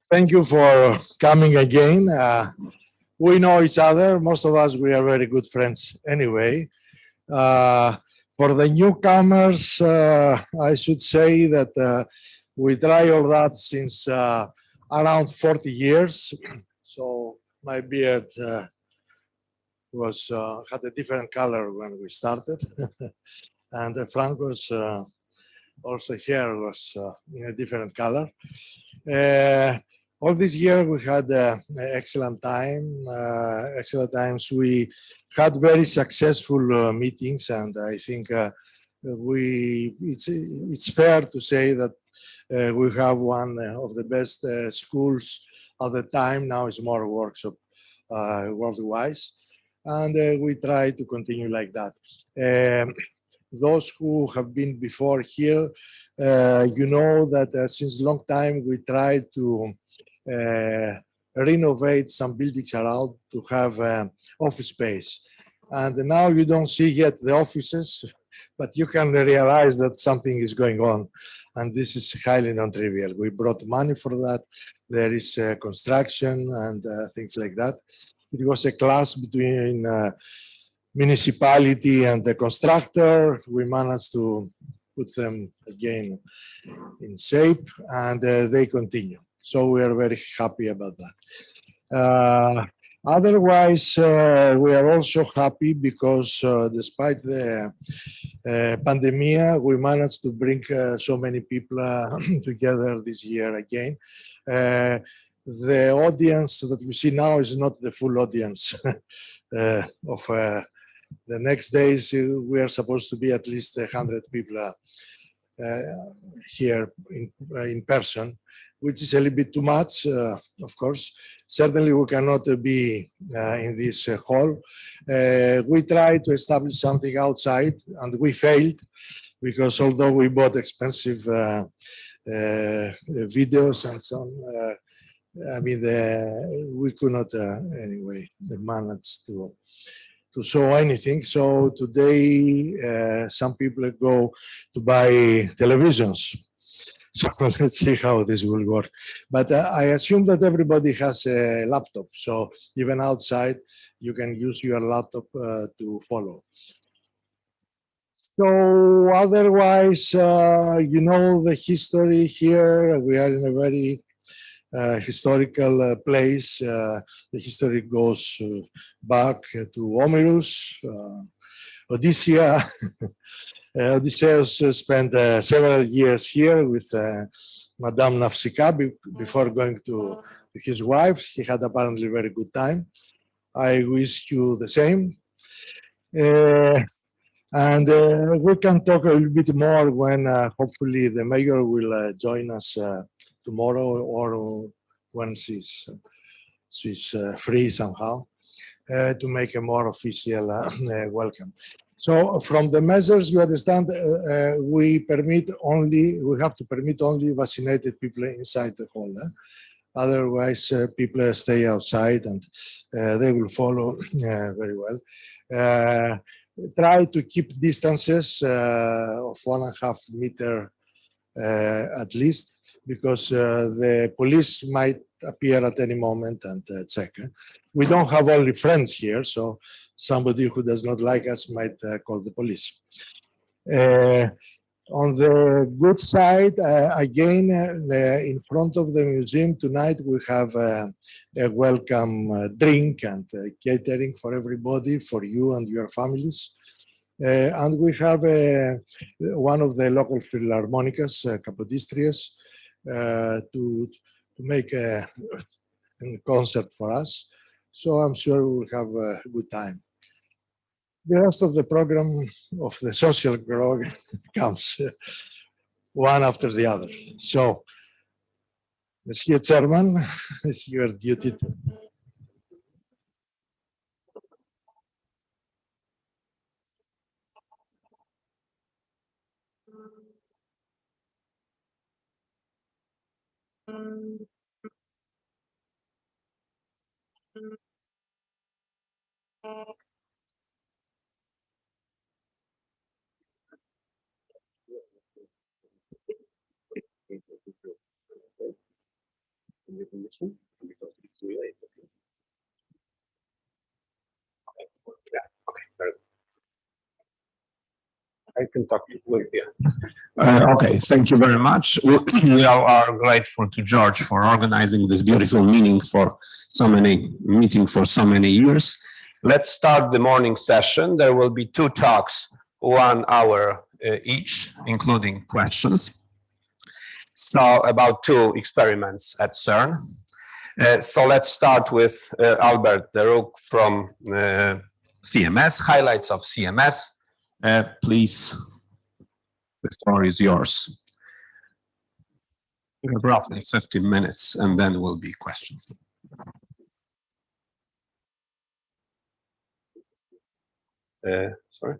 Thank you for coming again. We know each other. Most of us, we are very good friends anyway. For the newcomers, I should say that we try all that since around 40 years. So my beard was had a different color when we started. And Franco's also hair was in a different color. All this year we had excellent excellent times. We had very successful meetings, and I think it's fair to say that we have one of the best schools at the time. Now it's more workshop worldwide, and we try to continue like that. Those who have been before here, you know that since long time we try to renovate some buildings around to have office space. And now you don't see yet the offices, but you can realize that something is going on. And this is highly non-trivial. We brought money for that. There is construction and things like that. It was a class between municipality and the constructor. We managed to put them again in shape, and they continue. So we are very happy about that. Otherwise, we are also happy because despite the pandemic, we managed to bring so many people together this year again. The audience that we see now is not the full audience of the next days. We are supposed to be at least 100 people here in person, which is a little bit too much, of course. Certainly we cannot be in this hall. We tried to establish something outside and we failed because although we bought expensive videos and so on, I mean, we could not anyway manage to show anything. So today, some people go to buy televisions. So let's see how this will work. But I assume that everybody has a laptop. So even outside, you can use your laptop to follow. So otherwise, you know the history here. We are in a very historical place. The history goes back to Homerus, Odyssea. Odysseus spent several years here with Madame Nafsika before going to his wife. He had apparently a very good time. I wish you the same. And we can talk a little bit more when hopefully the mayor will join us tomorrow or when she's free somehow to make a more official welcome. So from the measures, you understand, we have to permit only vaccinated people inside the hall. Otherwise, people stay outside and they will follow very well. Try to keep distances of 1.5 meters at least, because the police might appear at any moment and check. We don't have only friends here, so somebody who does not like us might call the police. On the good side, again, in front of the museum tonight, we have a welcome drink and catering for everybody, for you and your families. And we have one of the local philharmonicas, Capodistrias, to make a concert for us. So I'm sure we'll have a good time. The rest of the program of the social program comes one after the other. So, Mr. Chairman, it's your duty to. condition because it's related. Okay. Yeah. Okay. Very good. I can talk with you. Okay, thank you very much. We all are grateful to George for organizing this beautiful meeting for so many years. Let's start the morning session. There will be 2 talks, 1 hour each, including questions. So about 2 experiments at CERN. So let's start with Albert Roeck from CMS, highlights of CMS. Please, the floor is yours. We have roughly 15 minutes and then will be questions. Sorry?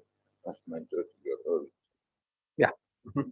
Yeah. Mm-hmm.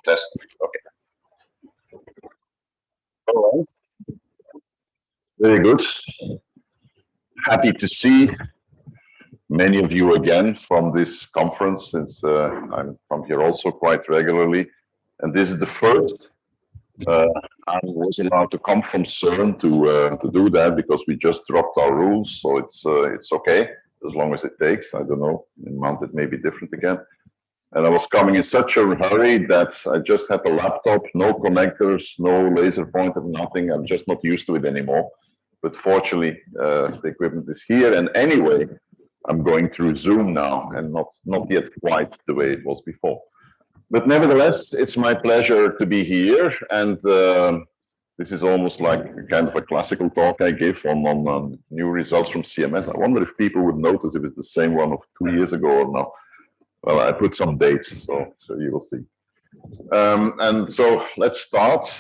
Test. Okay. All right. Very good. Happy to see many of you again from this conference, since I'm from here also quite regularly. And this is the first I was allowed to come from CERN to do that, because we just dropped our rules, so it's okay as long as it takes. I don't know, in a month it may be different again. And I was coming in such a hurry that I just had a laptop, no connectors, no laser pointer, nothing. I'm just not used to it anymore. But fortunately, the equipment is here. And anyway, I'm going through Zoom now, and not yet quite the way it was before. But nevertheless, it's my pleasure to be here. And this is almost like a kind of a classical talk I give on new results from CMS. I wonder if people would notice if it's the same one of 2 years ago or not. Well, I put some dates, so you will see. And so let's start,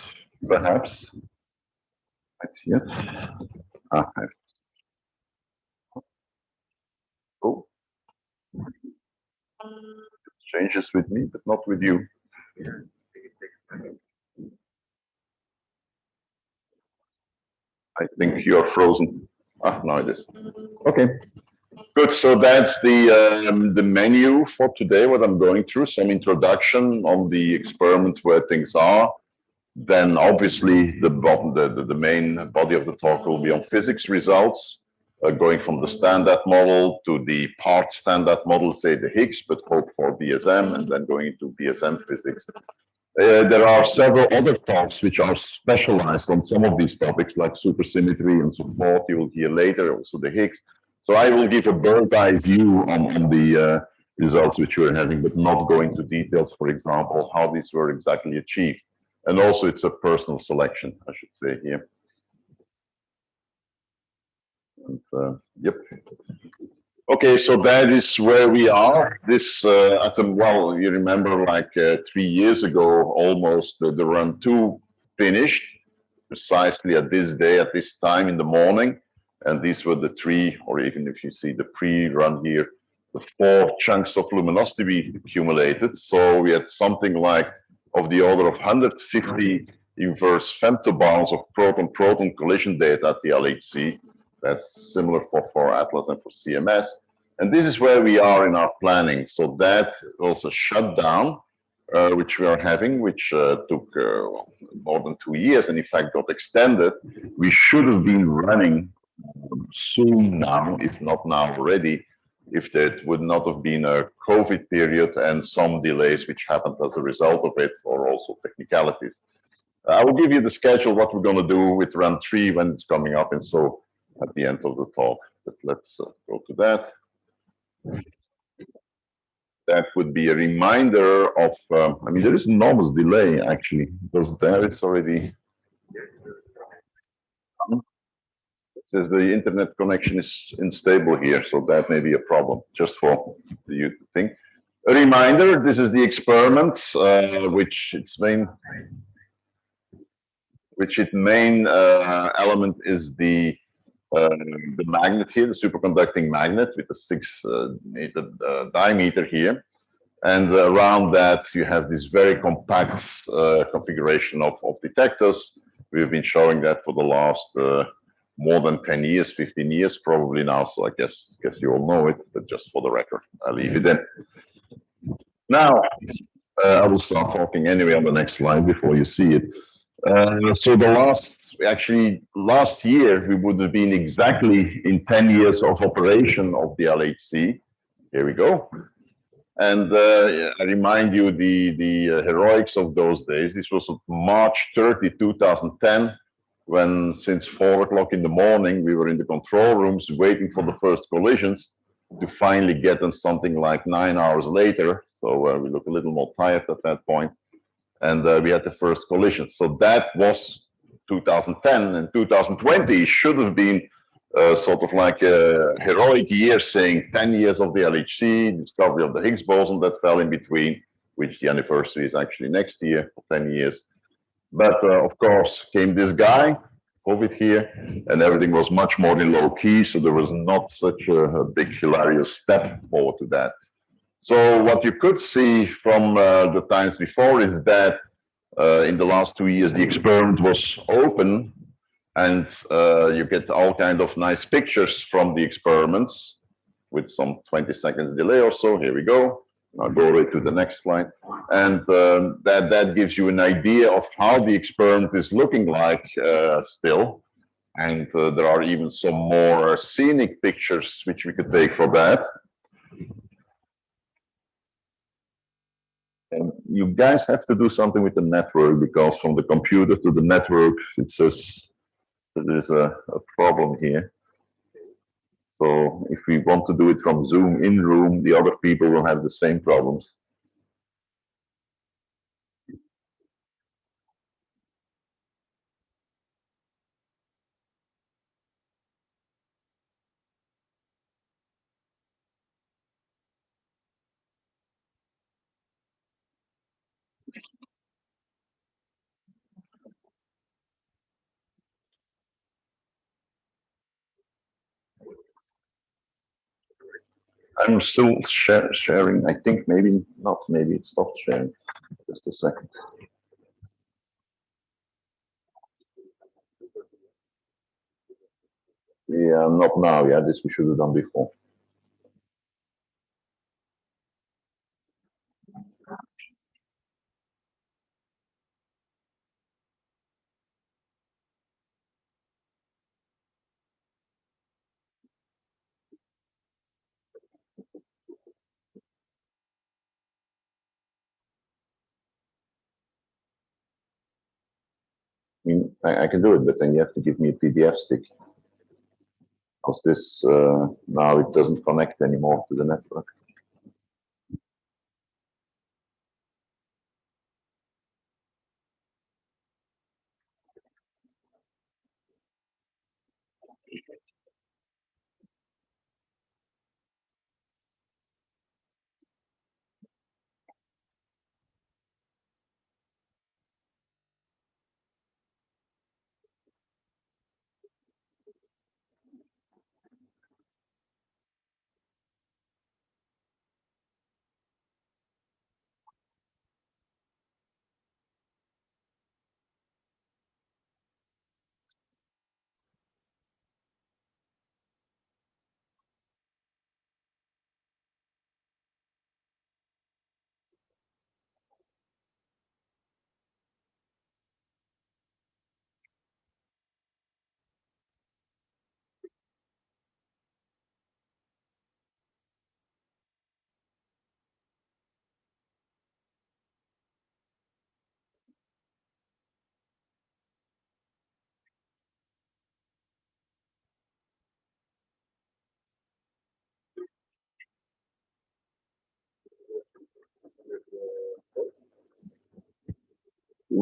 perhaps. Right here. Oh. Changes with me, but not with you. I think you are frozen. Now it is. Okay. Good. So that's the menu for today. What I'm going through: some introduction on the experiment, where things are. Then, obviously, the main body of the talk will be on physics results, going from the standard model to the part standard model, say the Higgs, but hope for BSM, and then going into BSM physics. There are several other talks which are specialized on some of these topics, like supersymmetry and so forth. You will hear later also the Higgs. So I will give a bird's-eye view on the results which we're having, but not go into details, for example, how these were exactly achieved. And also it's a personal selection, I should say here. And, yep. Okay, so that is where we are. This, well, you remember, like 3 years ago, almost, the run 2 finished, precisely at this day, at this time in the morning. And these were the 3, or even if you see the pre-run here, the 4 chunks of luminosity we accumulated. So we had something like of the order of 150 inverse femtobarns of proton-proton collision data at the LHC. That's similar for Atlas and for CMS. And this is where we are in our planning. So that was a shutdown, which we are having, which took more than 2 years, and in fact got extended. We should have been running soon now, if not now already, if that would not have been a COVID period and some delays which happened as a result of it, or also technicalities. I will give you the schedule, what we're going to do with run 3 when it's coming up, and so at the end of the talk. But let's go to that. That would be a reminder of, I mean, there is enormous delay actually, because there it's already, it says the internet connection is unstable here, so that may be a problem, just for you to think. A reminder, this is the experiment, which its main element is the magnet here, the superconducting magnet with a 6-meter diameter here. And around that, you have this very compact configuration of detectors. We've been showing that for the last more than 10 years, 15 years probably now. So I guess you all know it, but just for the record, I'll leave it in. Now, I will start talking anyway on the next slide before you see it. So last year, we would have been exactly in 10 years of operation of the LHC. Here we go. And I remind you the heroics of those days. This was March 30, 2010, when since 4 o'clock in the morning, we were in the control rooms waiting for the first collisions to finally get them something like 9 hours later. So we look a little more tired at that point. And we had the first collision. So that was 2010, and 2020 should have been sort of like a heroic year, saying 10 years of the LHC, discovery of the Higgs boson that fell in between, which the anniversary is actually next year for 10 years. But of course, came this guy, COVID here, and everything was much more in low key. So there was not such a big, hilarious step forward to that. So what you could see from the times before is that in the last 2 years, the experiment was open, and you get all kind of nice pictures from the experiments with some 20 seconds delay or so. Here we go. I'll go right to the next slide. And that gives you an idea of how the experiment is looking like still. And there are even some more scenic pictures which we could take for that. And you guys have to do something with the network, because from the computer to the network, it says there's a problem here. So if we want to do it from Zoom in room, the other people will have the same problems. I'm still sharing. I think maybe not. Maybe it stopped sharing. Just a second. Yeah, not now. Yeah, this we should have done before. I mean, I can do it, but then you have to give me a PDF stick. Because this now it doesn't connect anymore to the network.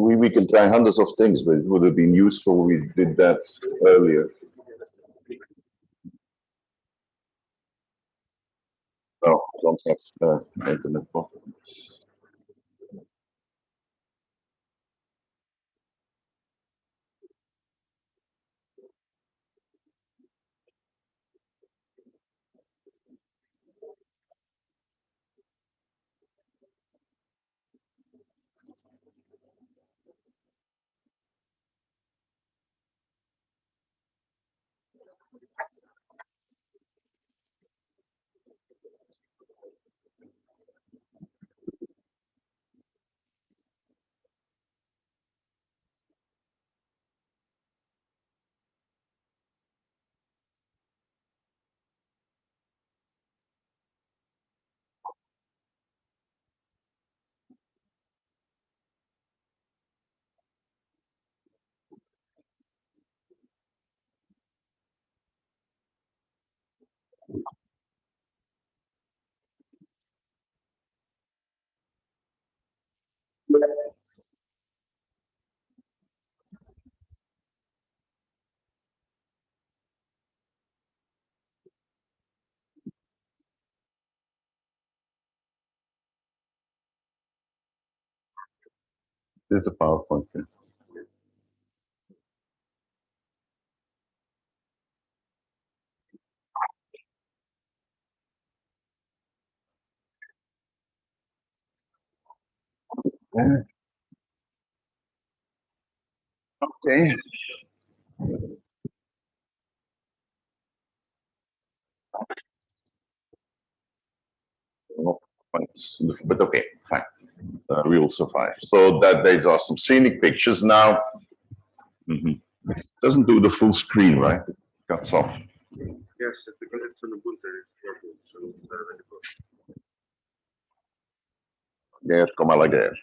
we can try hundreds of things, but it would have been useful we did that earlier. No, I don't have internet problem. This is a PowerPoint. Yeah. Okay. No points, but okay, fine. We will survive. So that these are some scenic pictures now. Doesn't do the full screen, right? It cuts off. Yes, because it's on Ubuntu, it's working, so it's not very good. Guerre comme à la guerre.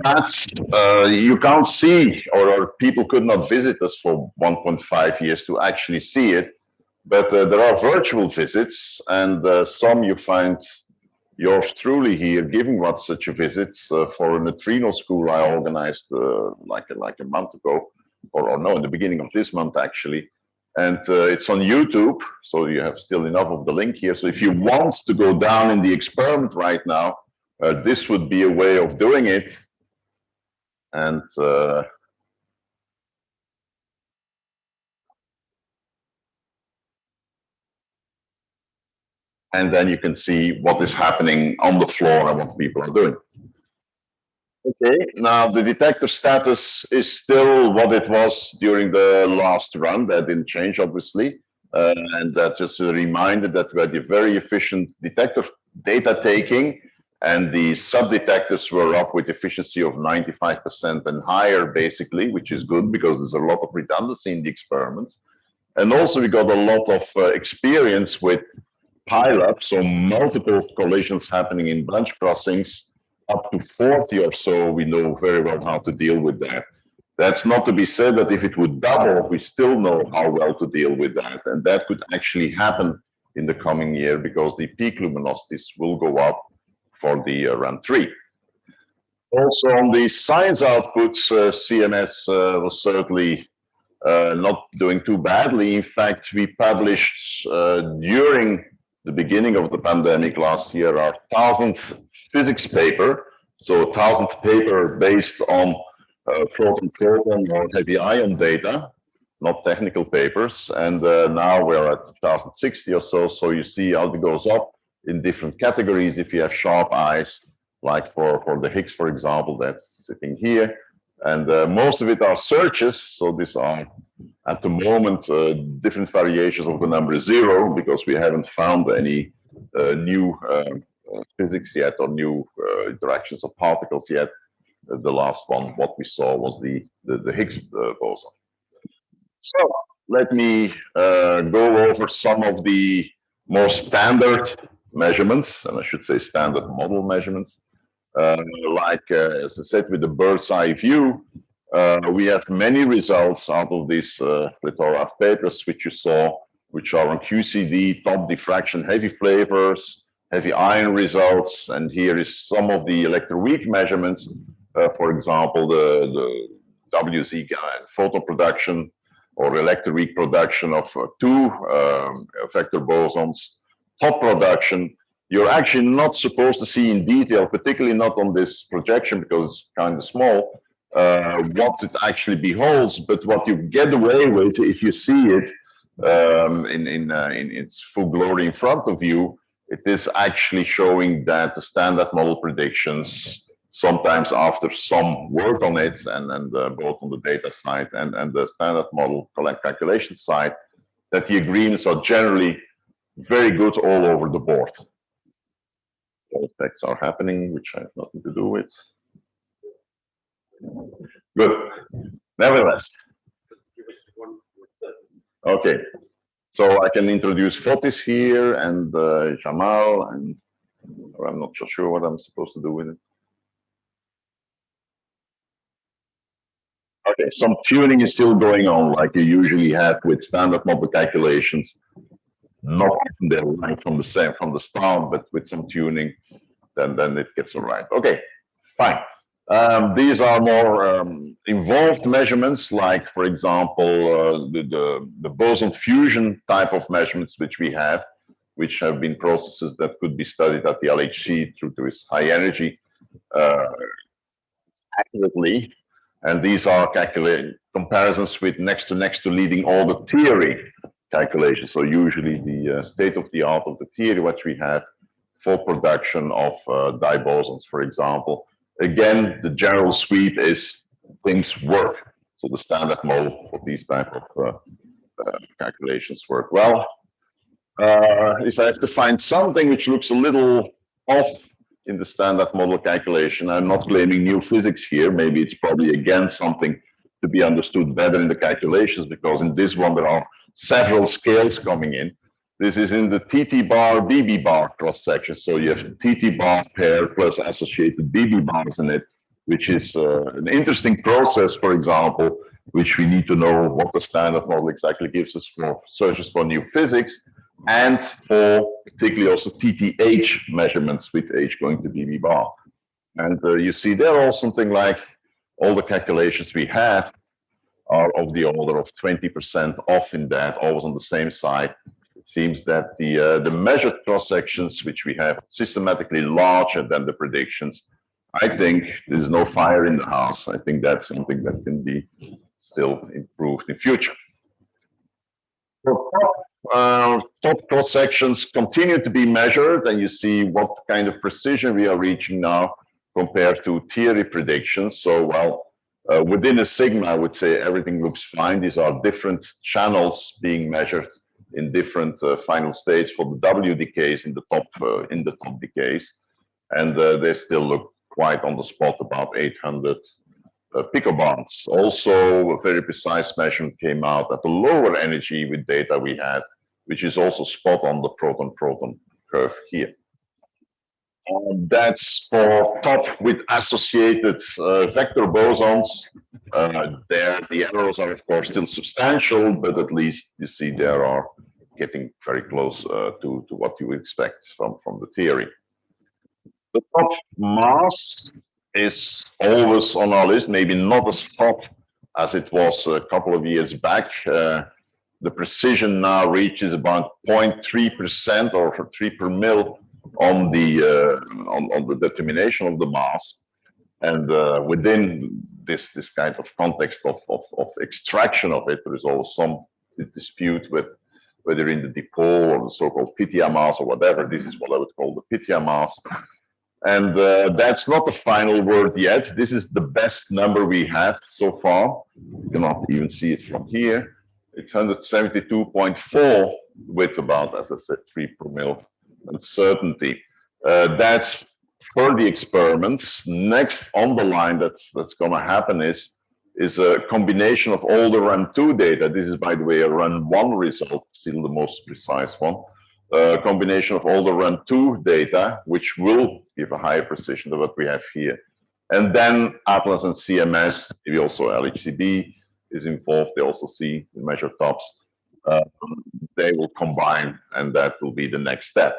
That's you can't see, or people could not visit us for 1.5 years to actually see it. But there are virtual visits, and some you find yours truly here giving what such a visit for a neutrino school I organized like a month ago, or no, in the beginning of this month actually. And it's on YouTube, so you have still enough of the link here. So if you want to go down in the experiment right now, this would be a way of doing it. And then you can see what is happening on the floor and what people are doing. Okay, now the detector status is still what it was during the last run. That didn't change, obviously. And that just a reminder that we had a very efficient detector data taking, and the sub-detectors were up with efficiency of 95% and higher, basically, which is good because there's a lot of redundancy in the experiment. And also we got a lot of experience with pileups, so multiple collisions happening in branch crossings, up to 40 or so. We know very well how to deal with that. That's not to be said that if it would double, we still know how well to deal with that. And that could actually happen in the coming year because the peak luminosities will go up for the run 3. Also on the science outputs, CMS was certainly not doing too badly. In fact, we published during the beginning of the pandemic last year our 1000th physics paper. So 1000th paper based on proton-proton or heavy ion data, not technical papers. And now we're at 1060 or so. So you see how it goes up in different categories. If you have sharp eyes, like for the Higgs, for example, that's sitting here. And most of it are searches. So these are, at the moment, different variations of the number 0, because we haven't found any new physics yet, or new interactions of particles yet. The last one, what we saw was the Higgs boson. So let me go over some of the more standard measurements, and I should say standard model measurements. As I said, with the bird's eye view, we have many results out of these lithograph papers, which you saw, which are on QCD, top diffraction, heavy flavors, heavy iron results, and here is some of the electroweak measurements. For example, the WZ photon production or electroweak production of two vector bosons, top production. You're actually not supposed to see in detail, particularly not on this projection because it's kind of small, what it actually beholds. But what you get away with, if you see it in its full glory in front of you, it is actually showing that the standard model predictions, sometimes after some work on it, and both on the data side and the standard model calculation side, that the agreements are generally very good all over the board. All effects are happening, which I have nothing to do with. Good. Nevertheless. Okay. So I can introduce Fotis here and Jamal, and I'm not so sure what I'm supposed to do with it. Okay, some tuning is still going on, like you usually have with standard model calculations. Not often they're right from the start, but with some tuning, then it gets all right. Okay, fine. These are more involved measurements, like, for example, the boson fusion type of measurements which we have, which have been processes that could be studied at the LHC through to its high energy accurately. And these are comparisons with next to leading all the theory calculations. So usually the state of the art of the theory, what we have for production of dibosons, for example. Again, the general sweep is things work. So the standard model for these type of calculations work well. If I have to find something which looks a little off in the standard model calculation, I'm not claiming new physics here. Maybe it's probably again something to be understood better in the calculations, because in this one there are several scales coming in. This is in the TT bar, BB bar cross section. So you have TT bar pair plus associated BB bars in it, which is an interesting process, for example, which we need to know what the standard model exactly gives us for searches for new physics, and for particularly also TTH measurements with H going to BB bar. And you see there also something like all the calculations we have are of the order of 20% off in that, always on the same side. It seems that the measured cross sections, which we have systematically larger than the predictions, I think there's no fire in the house. I think that's something that can be still improved in future. Top cross sections continue to be measured, and you see what kind of precision we are reaching now compared to theory predictions. So, well, within a sigma, I would say everything looks fine. These are different channels being measured in different final states for the W decays in the top decays, and they still look quite on the spot, about 800 picobarns. Also, a very precise measurement came out at the lower energy with data we had, which is also spot on the proton-proton curve here. That's for top with associated vector bosons. There, the errors are, of course, still substantial, but at least you see they are getting very close to what you would expect from the theory. The top mass is always on our list, maybe not as hot as it was a couple of years back. The precision now reaches about 0.3% or 3 per mil on the determination of the mass, and within this kind of context of extraction of it, there is also some dispute with whether in the dipole or the so-called Pythia mass or whatever. This is what I would call the Pythia mass. And that's not the final word yet. This is the best number we have so far. You cannot even see it from here. It's 172.4 with about, as I said, 3 per mil uncertainty. That's for the experiments. Next on the line that's going to happen is a combination of all the run 2 data. This is, by the way, a run 1 result, still the most precise one. Combination of all the run 2 data, which will give a higher precision than what we have here. And then Atlas and CMS, maybe also LHCb is involved. They also see the measure tops. they will combine, and that will be the next step.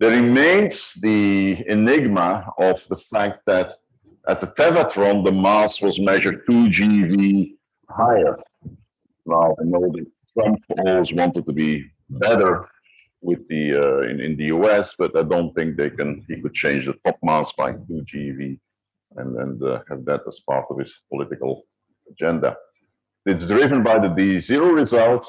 There remains the enigma of the fact that at the tevatron, the mass was measured 2 GeV higher. Now, I know that Trump always wanted to be better with the in the US, but I don't think he could change the top mass by 2 GeV and have that as part of his political agenda. It's driven by the D0 result.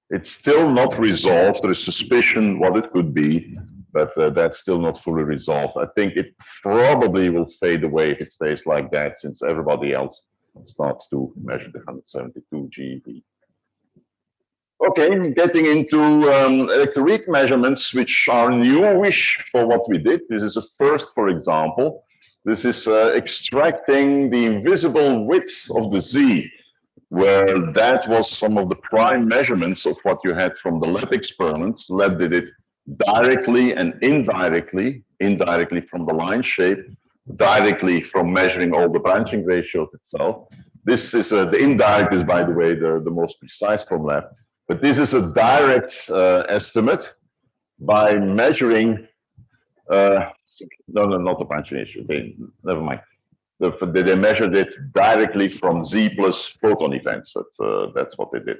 It's still not resolved. There is suspicion what it could be, but that's still not fully resolved. I think it probably will fade away if it stays like that, since everybody else starts to measure the 172 GeV. Okay, getting into electroweak measurements, which are newish for what we did. This is a first, for example. This is extracting the invisible width of the Z, where that was some of the prime measurements of what you had from the lab experiment. Lab did it directly and indirectly from the line shape, directly from measuring all the branching ratios itself. This is the indirect is, by the way, the most precise from lab. But this is a direct estimate by measuring, no, not the branching ratio, never mind. They measured it directly from Z plus photon events. That's what they did.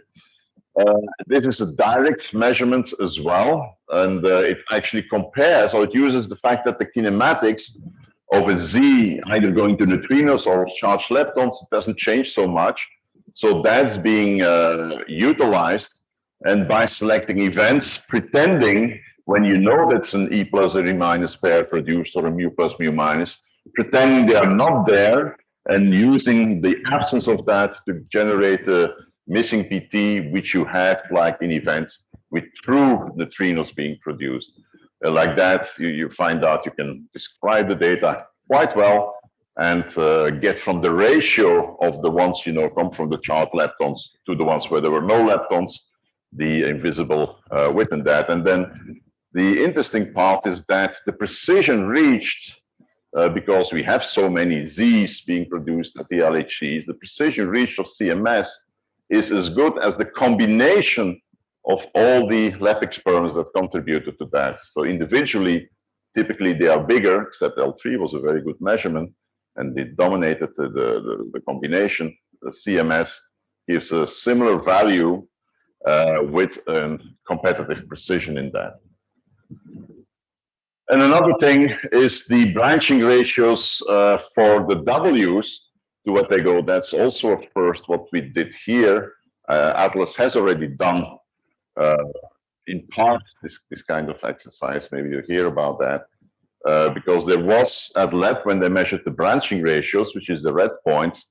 This is a direct measurement as well, and it actually compares, or it uses the fact that the kinematics of a Z either going to neutrinos or charged leptons doesn't change so much. So that's being utilized, and by selecting events, pretending when you know that's an E plus or E minus pair produced or a mu plus mu minus, pretending they are not there and using the absence of that to generate a missing PT, which you have like in events with true neutrinos being produced. Like that, you find out you can describe the data quite well and get from the ratio of the ones, come from the charged leptons to the ones where there were no leptons, the invisible width in that. And then the interesting part is that the precision reached, because we have so many Z's being produced at the LHCs, the precision reached of CMS is as good as the combination of all the lab experiments that contributed to that. So individually, typically they are bigger, except L3 was a very good measurement, and it dominated the combination. The CMS gives a similar value with competitive precision in that. And another thing is the branching ratios for the W's to what they go. That's also a first what we did here. Atlas has already done in part this kind of exercise. Maybe you hear about that. Because there was at lab when they measured the branching ratios, which is the red points,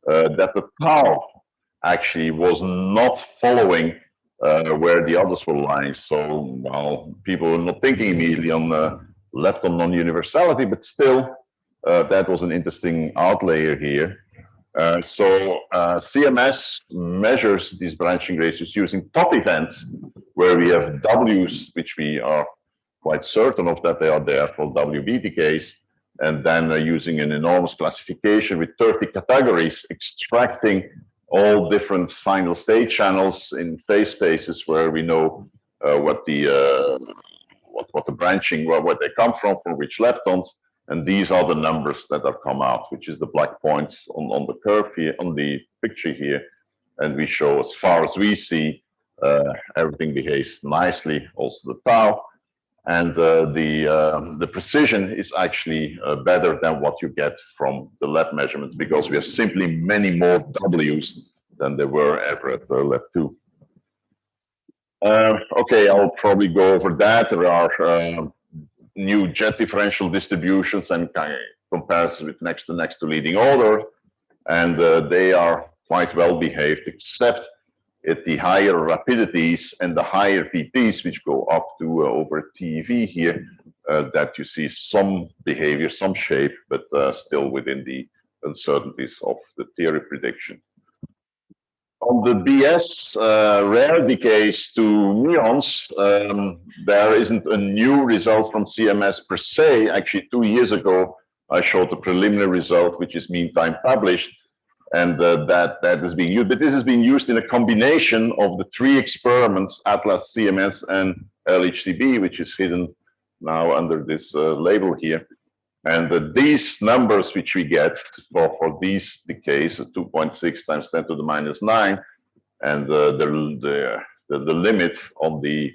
that the tau actually was not following where the others were lying. So, well, people were not thinking immediately on lepton non-universality, but still, that was an interesting outlier here. So CMS measures these branching ratios using top events, where we have W's, which we are quite certain of that they are there for WB decays, and then using an enormous classification with 30 categories, extracting all different final state channels in phase spaces where we know what the branching, where they come from which leptons, and these are the numbers that have come out, which is the black points on the curve here, on the picture here, and we show as far as we see everything behaves nicely, also the tau, and the precision is actually better than what you get from the lab measurements, because we have simply many more W's than there were ever at lab 2. Okay, I'll probably go over that. There are new jet differential distributions and comparison with next to leading order, and they are quite well behaved, except at the higher rapidities and the higher PTs, which go up to over TeV here, that you see some behavior, some shape, but still within the uncertainties of the theory prediction. On the BS rare decays to muons, there isn't a new result from CMS per se. Actually, 2 years ago, I showed the preliminary result, which is meantime published. and that is being used. But this is being used in a combination of the three experiments, ATLAS, CMS, and LHCb, which is hidden now under this label here. And these numbers which we get for these decays, 2.6 times 10 to the minus 9, and the limit on the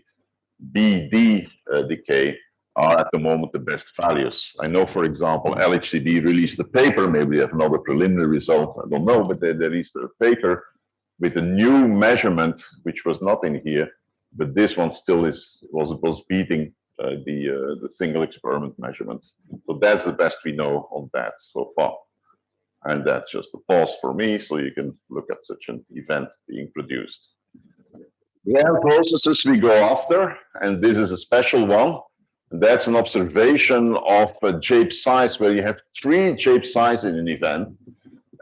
BD decay are at the moment the best values. I know, for example, LHCb released a paper, maybe they have another preliminary result, I don't know, but they released a paper with a new measurement, which was not in here, but this one still was beating the single experiment measurements. So that's the best we know on that so far. And that's just a pause for me, so you can look at such an event being produced. The other processes we go after, and this is a special one. That's an observation of a Jape size where you have 3 Jape sizes in an event,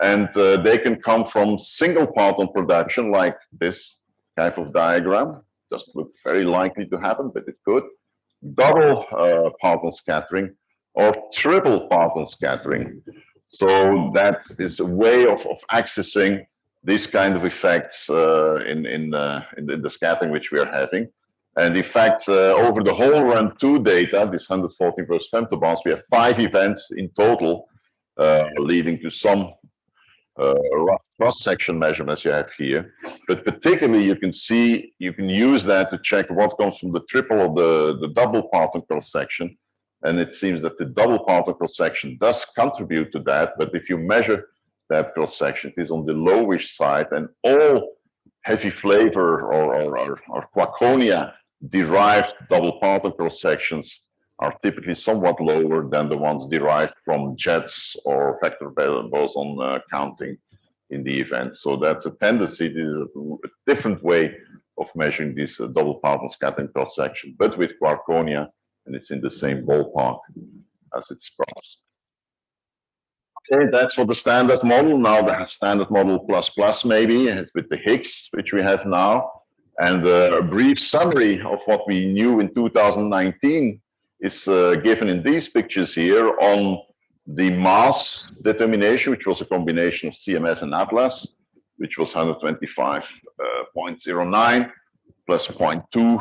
and they can come from single parton production, like this type of diagram. Just looks very likely to happen, but it could. Double parton scattering or triple parton scattering. So that is a way of accessing these kind of effects in the scattering which we are having. And in fact, over the whole run 2 data, this 140 versus femtobarns, we have 5 events in total, leading to some rough cross-section measurements you have here. But particularly, you can see, you can use that to check what comes from the triple or the double parton cross-section. And it seems that the double parton cross-section does contribute to that. But if you measure that cross-section, it is on the lowish side, and all heavy flavor or quaconia derived double parton cross-sections are typically somewhat lower than the ones derived from jets or vector boson counting in the event. So that's a tendency. This is a different way of measuring this double parton scattering cross-section, but with quaconia, and it's in the same ballpark as its props. Okay, that's for the standard model. Now the standard model plus maybe, and it's with the Higgs, which we have now. And a brief summary of what we knew in 2019 is given in these pictures here on the mass determination, which was a combination of CMS and ATLAS, which was 125.09 plus 0.2,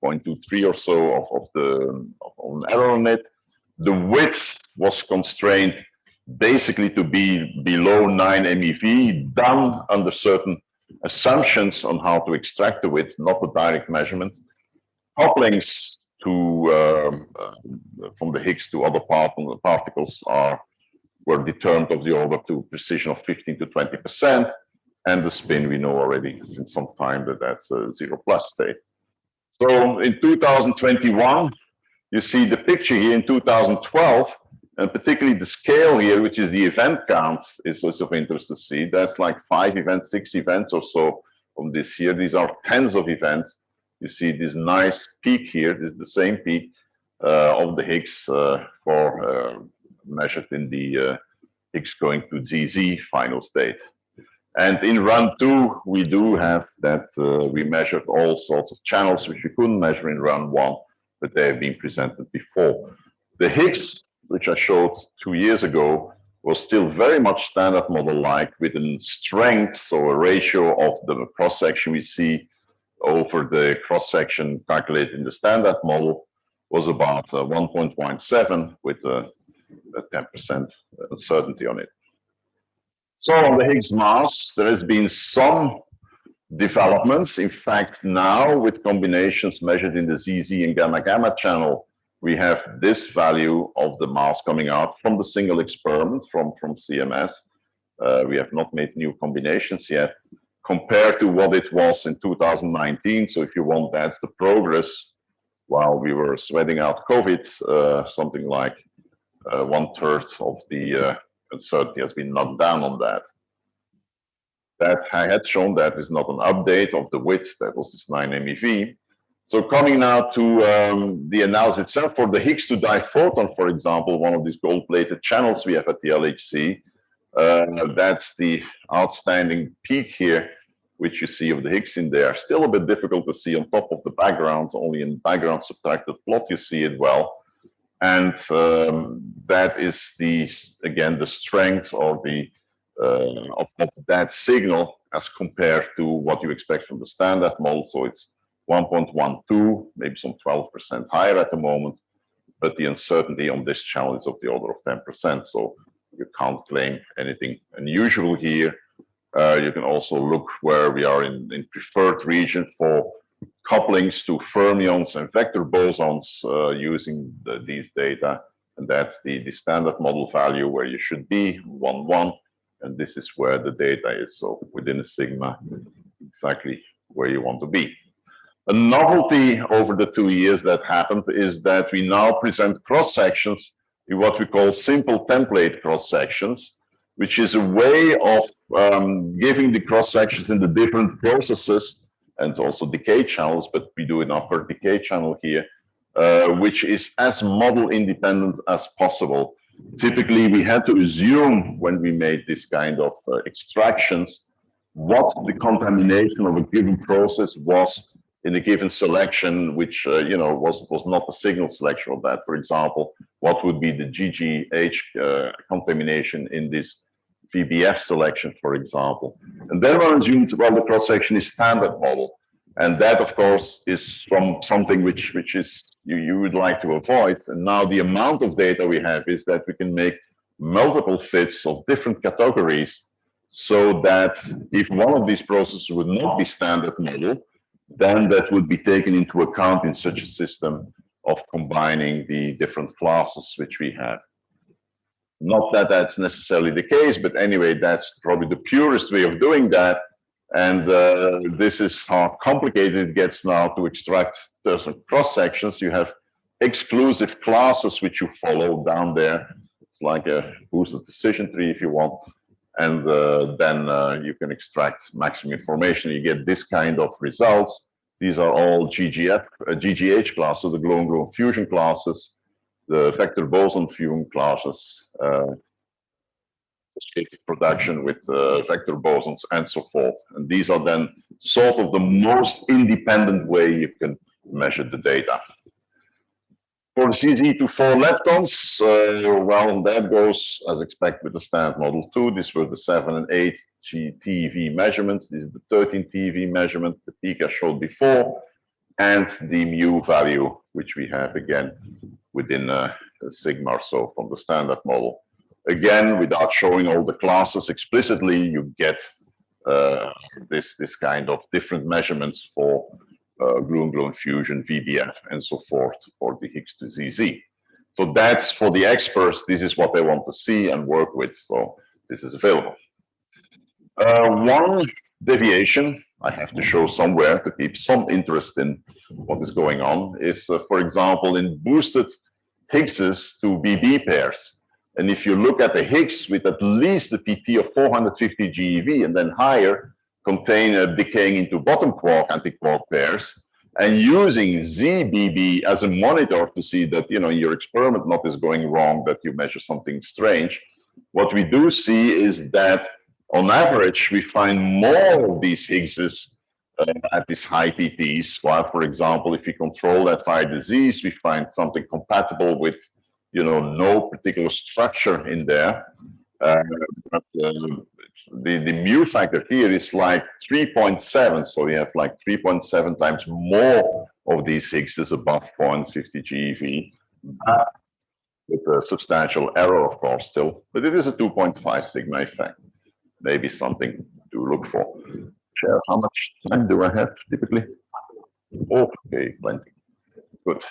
0.23 or so of an error on it. The width was constrained basically to be below 9 MeV, done under certain assumptions on how to extract the width, not the direct measurement. Couplings to from the Higgs to other particles were determined of the order to precision of 15 to 20%, and the spin we know already since some time that that's a 0+ state. So in 2021, you see the picture here in 2012, and particularly the scale here, which is the event count, is also of interest to see. That's like 5 events, 6 events or so from this here. These are tens of events. You see this nice peak here. This is the same peak of the Higgs measured in the Higgs going to ZZ final state. And in run 2, we do have that we measured all sorts of channels which we couldn't measure in run 1, but they have been presented before. The Higgs, which I showed 2 years ago, was still very much standard model-like with a strength, so a ratio of the cross-section we see over the cross-section calculated in the standard model was about 1.17 with a 10% uncertainty on it. So on the Higgs mass, there has been some developments. In fact, now with combinations measured in the ZZ and gamma-gamma channel, we have this value of the mass coming out from the single experiment from CMS. We have not made new combinations yet compared to what it was in 2019. So if you want, that's the progress while we were sweating out COVID, something like 1/3 of the uncertainty has been knocked down on that. That I had shown that is not an update of the width, that was this 9 MeV. So coming now to the analysis itself, for the Higgs to diphoton, for example, one of these gold-plated channels we have at the LHC, that's the outstanding peak here, which you see of the Higgs in there. Still a bit difficult to see on top of the background, only in background subtracted plot you see it well. And that is again, the strength or the of that signal as compared to what you expect from the standard model. So it's 1.12, maybe some 12% higher at the moment, but the uncertainty on this channel is of the order of 10%. So you can't claim anything unusual here. You can also look where we are in preferred region for couplings to fermions and vector bosons using these data. And that's the standard model value where you should be, 1, 1. And this is where the data is. So within a sigma, exactly where you want to be. A novelty over the 2 years that happened is that we now present cross-sections in what we call simple template cross-sections, which is a way of giving the cross-sections in the different processes and also decay channels, but we do it now per decay channel here, which is as model independent as possible. Typically, we had to assume when we made this kind of extractions, what the contamination of a given process was in a given selection, which was not a signal selection of that. For example, what would be the GGH contamination in this VBF selection, for example. And then one assumed, well, the cross-section is standard model. And that, of course, is from something which is you would like to avoid. And now the amount of data we have is that we can make multiple fits of different categories, so that if one of these processes would not be standard model, then that would be taken into account in such a system of combining the different classes which we have. Not that that's necessarily the case, but anyway, that's probably the purest way of doing that. And this is how complicated it gets now to extract certain cross sections. You have exclusive classes which you follow down there. It's like a boosted decision tree if you want. And then you can extract maximum information. You get this kind of results. These are all GGH classes, the gluon-gluon fusion classes, the vector boson fusion classes, production with vector bosons, and so forth. And these are then sort of the most independent way you can measure the data. For the CZ24 leptons, well, that goes as expected with the standard model 2. These were the 7 and 8 TeV measurements. This is the 13 TeV measurement, the peak I showed before, and the mu value, which we have again within a sigma or so from the standard model. Again, without showing all the classes explicitly, you get this kind of different measurements for gluon-gluon fusion, VBF, and so forth for the Higgs to ZZ. So that's for the experts. This is what they want to see and work with. So this is available. One deviation I have to show somewhere to keep some interest in what is going on is, for example, in boosted Higgses to BB pairs. And if you look at the Higgs with at least a PT of 450 GeV and then higher, contain decaying into bottom quark anti-quark pairs, and using ZBB as a monitor to see that your experiment not is going wrong, that you measure something strange. What we do see is that on average we find more of these Higgses at these high TTs. While, for example, if we control that by disease, we find something compatible with no particular structure in there. But the mu factor here is like 3.7, so we have like 3.7 times more of these Higgses above 0.50 GeV, with a substantial error, of course, still, but it is a 2.5 sigma effect. Maybe something to look for. Chair, how much time do I have typically? Okay, plenty. Good.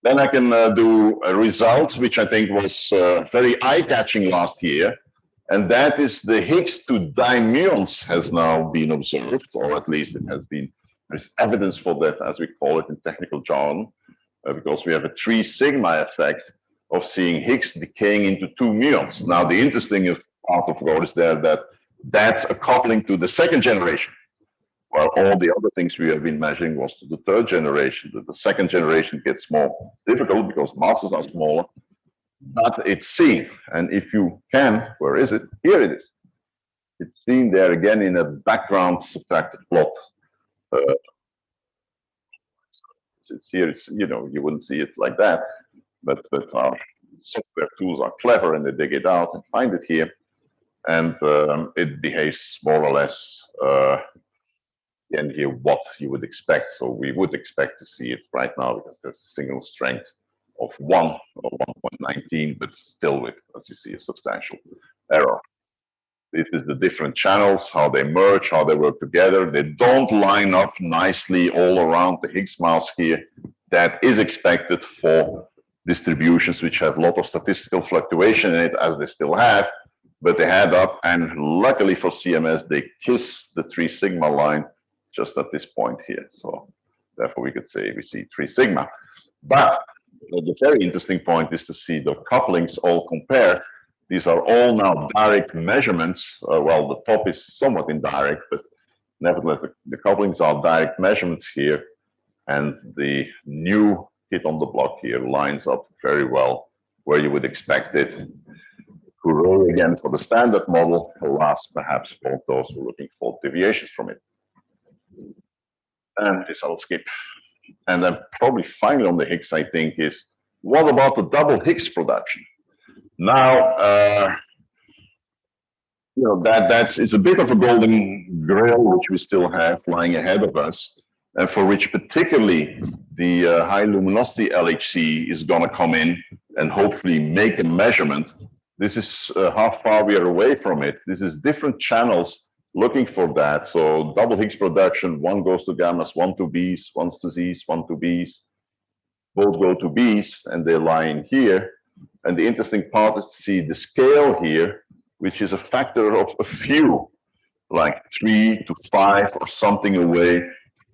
Then I can do a result, which I think was very eye-catching last year. And that is the Higgs to dimens has now been observed, or at least it has been, there's evidence for that, as we call it in technical jargon, because we have a 3 sigma effect of seeing Higgs decaying into 2 muons. Now, the interesting part of course is there that that's a coupling to the 2nd generation, while all the other things we have been measuring was to the 3rd generation. The 2nd generation gets more difficult because masses are smaller. But it's seen, and if you can, where is it? Here it is. It's seen there again in a background subtracted plot. It's here. It's you wouldn't see it like that, but our software tools are clever and they dig it out and find it here. and it behaves more or less and here what you would expect. So we would expect to see it right now because there's a signal strength of 1 or 1.19, but still with, as you see, a substantial error. This is the different channels, how they merge, how they work together. They don't line up nicely all around the Higgs mask here. That is expected for distributions which have a lot of statistical fluctuation in it, as they still have, but they add up, and luckily for CMS, they kiss the 3 sigma line just at this point here. So therefore we could say we see 3 sigma. But the very interesting point is to see the couplings all compare. These are all now direct measurements. Well, the top is somewhat indirect, but nevertheless, the couplings are direct measurements here. And the new hit on the block here lines up very well where you would expect it. Hooray again for the standard model, alas, perhaps for those who are looking for deviations from it. And this I'll skip. And then probably finally on the Higgs, I think, is what about the double Higgs production? Now, you know, that's a bit of a golden grail which we still have lying ahead of us, and for which particularly the high luminosity LHC is going to come in and hopefully make a measurement. This is how far we are away from it. This is different channels looking for that. So double Higgs production, one goes to gammas, one to Bs, one to Zs, one to Bs. Both go to Bs, and they lie in here. And the interesting part is to see the scale here, which is a factor of a few, like 3 to 5 or something away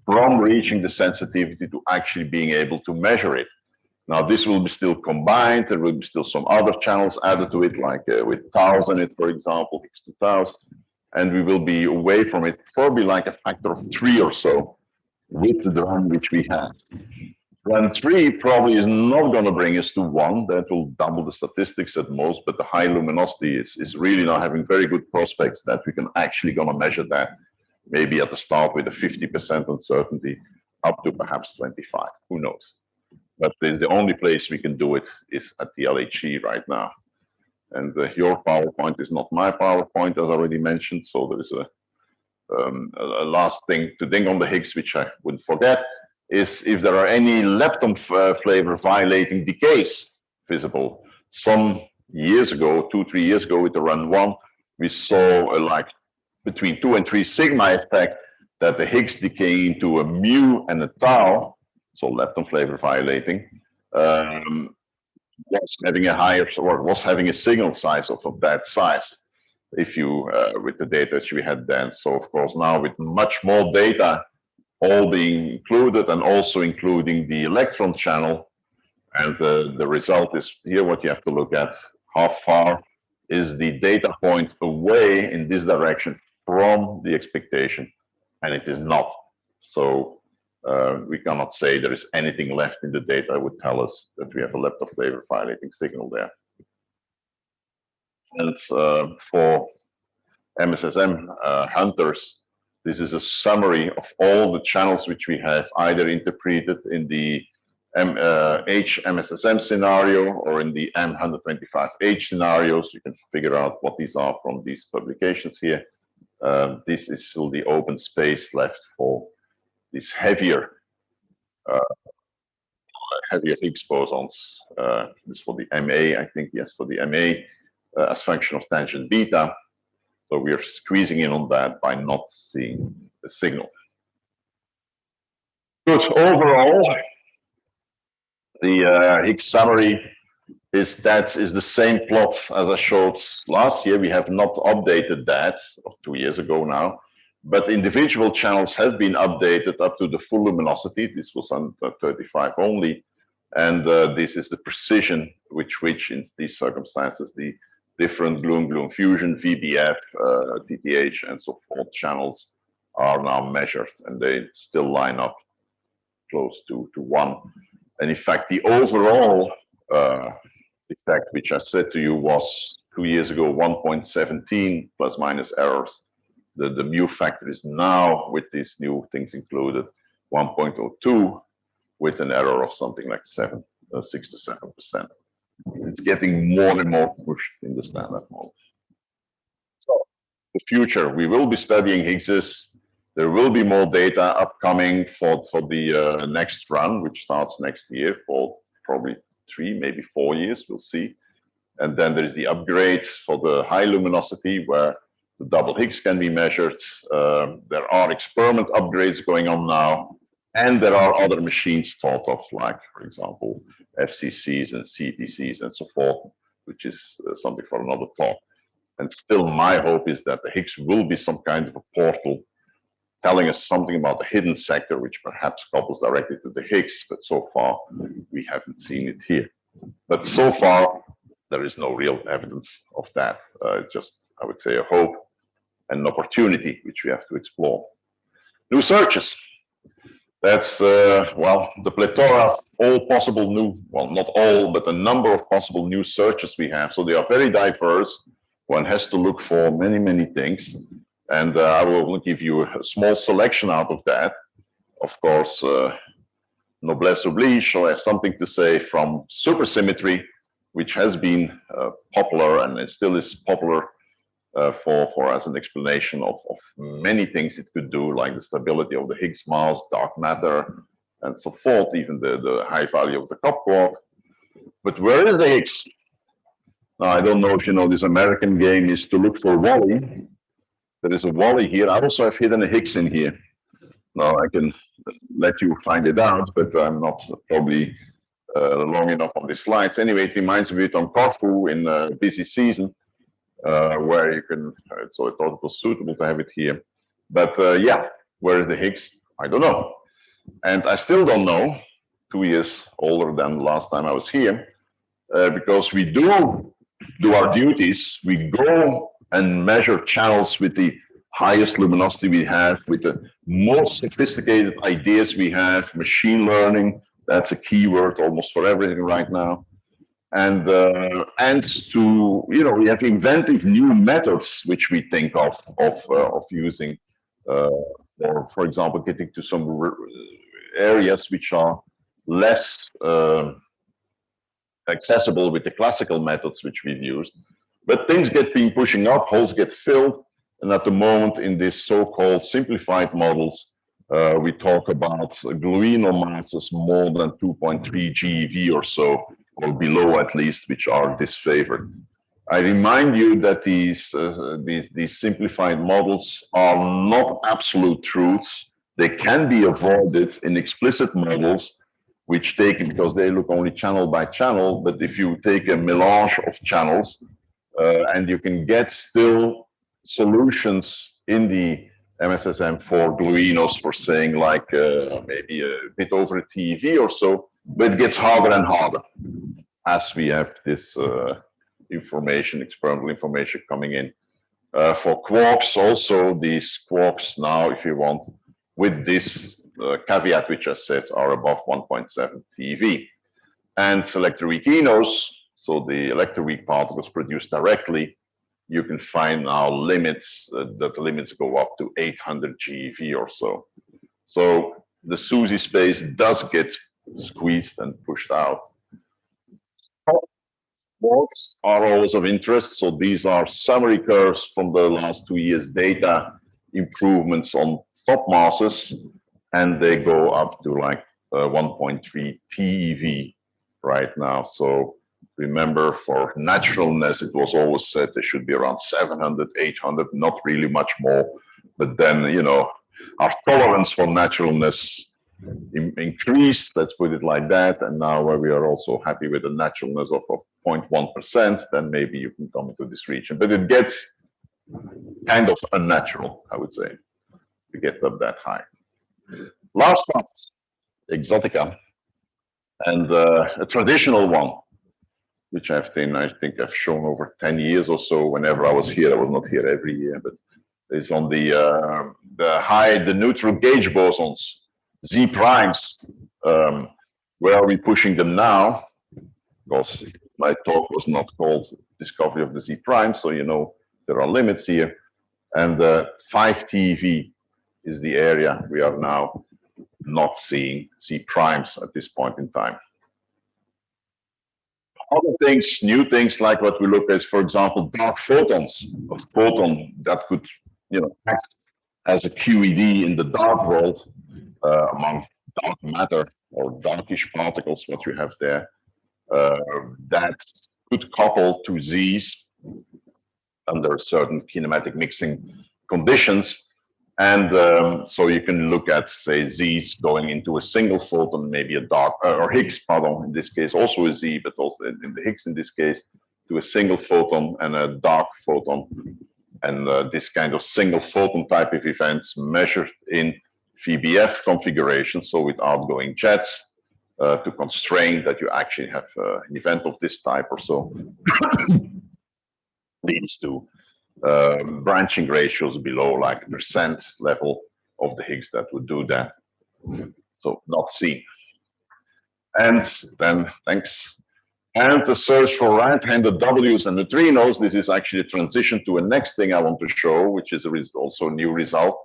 from reaching the sensitivity to actually being able to measure it. Now, this will be still combined. There will be still some other channels added to it, like with taus in it, for example, Higgs to taus. And we will be away from it probably like a factor of 3 or so with the run which we have. Run 3 probably is not going to bring us to 1. That will double the statistics at most, but the high luminosity is really now having very good prospects that we can actually going to measure that maybe at the start with a 50% uncertainty up to perhaps 25. Who knows? But the only place we can do it is at the LHC right now. And your PowerPoint is not my PowerPoint, as already mentioned. So there is a last thing to ding on the Higgs, which I wouldn't forget, is if there are any lepton flavor violating decays visible. Some years ago, 2-3 years ago with the run 1, we saw like between 2 and 3 sigma effect that the Higgs decay into a mu and a tau, so lepton flavor violating, was having a higher, or was having a signal size of that size, if you with the data that we had then. So of course now with much more data all being included, and also including the electron channel, and the result is here what you have to look at: how far is the data point away in this direction from the expectation, and it is not. So we cannot say there is anything left in the data that would tell us that we have a lepton flavor violating signal there. And for MSSM hunters, this is a summary of all the channels which we have either interpreted in the HMSSM scenario or in the M125H scenarios. You can figure out what these are from these publications here. This is still the open space left for these heavier Higgs bosons. This for the MA, I think, yes, for the MA as function of tangent beta. So we are squeezing in on that by not seeing the signal. Good. Overall, the Higgs summary is the same plot as I showed last year. We have not updated that, or 2 years ago now, but individual channels have been updated up to the full luminosity. This was on 35 only, and this is the precision which in these circumstances the different gluon fusion, VBF, TTH, and so forth channels are now measured, and they still line up close to 1. And in fact, the overall effect, which I said to you, was 2 years ago 1.17 plus minus errors. The mu factor is now, with these new things included, 1.02 with an error of something like 6 to 7%. It's getting more and more pushed in the standard model. So the future. We will be studying Higgses. There will be more data upcoming for the next run, which starts next year for probably 3, maybe 4 years. We'll see. And then there is the upgrade for the high luminosity where the double Higgs can be measured. There are experiment upgrades going on now. And there are other machines thought of, like, for example, FCCs and CTCs and so forth, which is something for another talk. And still, my hope is that the Higgs will be some kind of a portal telling us something about the hidden sector, which perhaps couples directly to the Higgs. But so far, we haven't seen it here. But so far, there is no real evidence of that. Just, I would say, a hope and an opportunity which we have to explore. New searches. That's, well, the plethora of all possible new, well, not all, but a number of possible new searches we have. So they are very diverse. One has to look for many, many things. And I will give you a small selection out of that. Of course, noblesse oblige, I have something to say from supersymmetry, which has been popular and it still is popular for as an explanation of many things it could do, like the stability of the Higgs mass, dark matter, and so forth, even the high value of the cup quark. But where is the Higgs? Now, I don't know if you know, this American game is to look for Wally. There is a Wally here. I also have hidden a Higgs in here. Now, I can let you find it out, but I'm not probably long enough on the slides. Anyway, it reminds me a bit on Corfu in a busy season, where you can, so I thought it was suitable to have it here. But yeah, where is the Higgs? I don't know. And I still don't know, 2 years older than the last time I was here, because we do our duties. We go and measure channels with the highest luminosity we have, with the most sophisticated ideas we have, machine learning, that's a keyword almost for everything right now. And to, you know, we have inventive new methods which we think of using, for example, getting to some areas which are less accessible with the classical methods which we've used. But things get been pushing up, holes get filled, and at the moment in this so-called simplified models, we talk about gluino masses more than 2.3 GeV or so, or below at least, which are disfavored. I remind you that these simplified models are not absolute truths. They can be avoided in explicit models, which take, because they look only channel by channel, but if you take a melange of channels, and you can get still solutions in the MSSM for gluinos for saying like maybe a bit over a TeV or so, but it gets harder and harder as we have this information, experimental information coming in. For quarks also, these quarks now, if you want, with this caveat which I said, are above 1.7 TeV. And electroweak so the electroweak particles produced directly, you can find now limits, that the limits go up to 800 GeV or so. So the SUSY space does get squeezed and pushed out. Quarks are always of interest. So these are summary curves from the last 2 years' data improvements on top masses, and they go up to like 1.3 TeV right now. So remember, for naturalness, it was always said they should be around 700, 800, not really much more. But then, you know, our tolerance for naturalness increased, let's put it like that. And now where we are also happy with a naturalness of 0.1%, then maybe you can come into this region. But it gets kind of unnatural, I would say, to get up that high. Last one, Exotica, and a traditional one, which I think I've shown over 10 years or so. Whenever I was here, I was not here every year, but it's on the neutral gauge bosons, Z primes. Where are we pushing them now? Because my talk was not called Discovery of the Z prime, so you know there are limits here. And 5 TeV is the area we are now not seeing Z primes at this point in time. Other things, new things like what we look at, for example, dark photons. A photon that could, act as a QED in the dark world among dark matter or darkish particles, what you have there, that could couple to Z's under certain kinematic mixing conditions. And so you can look at, say, Z's going into a single photon, maybe a dark, or Higgs, pardon, in this case, also a Z, but also in the Higgs in this case, to a single photon and a dark photon. And this kind of single photon type of events measured in VBF configuration, so with outgoing jets, to constrain that you actually have an event of this type or so, leads to branching ratios below like percent level of the Higgs that would do that. So not seen. And then, thanks. And the search for right-handed W's and neutrinos, this is actually a transition to a next thing I want to show, which is also a new result.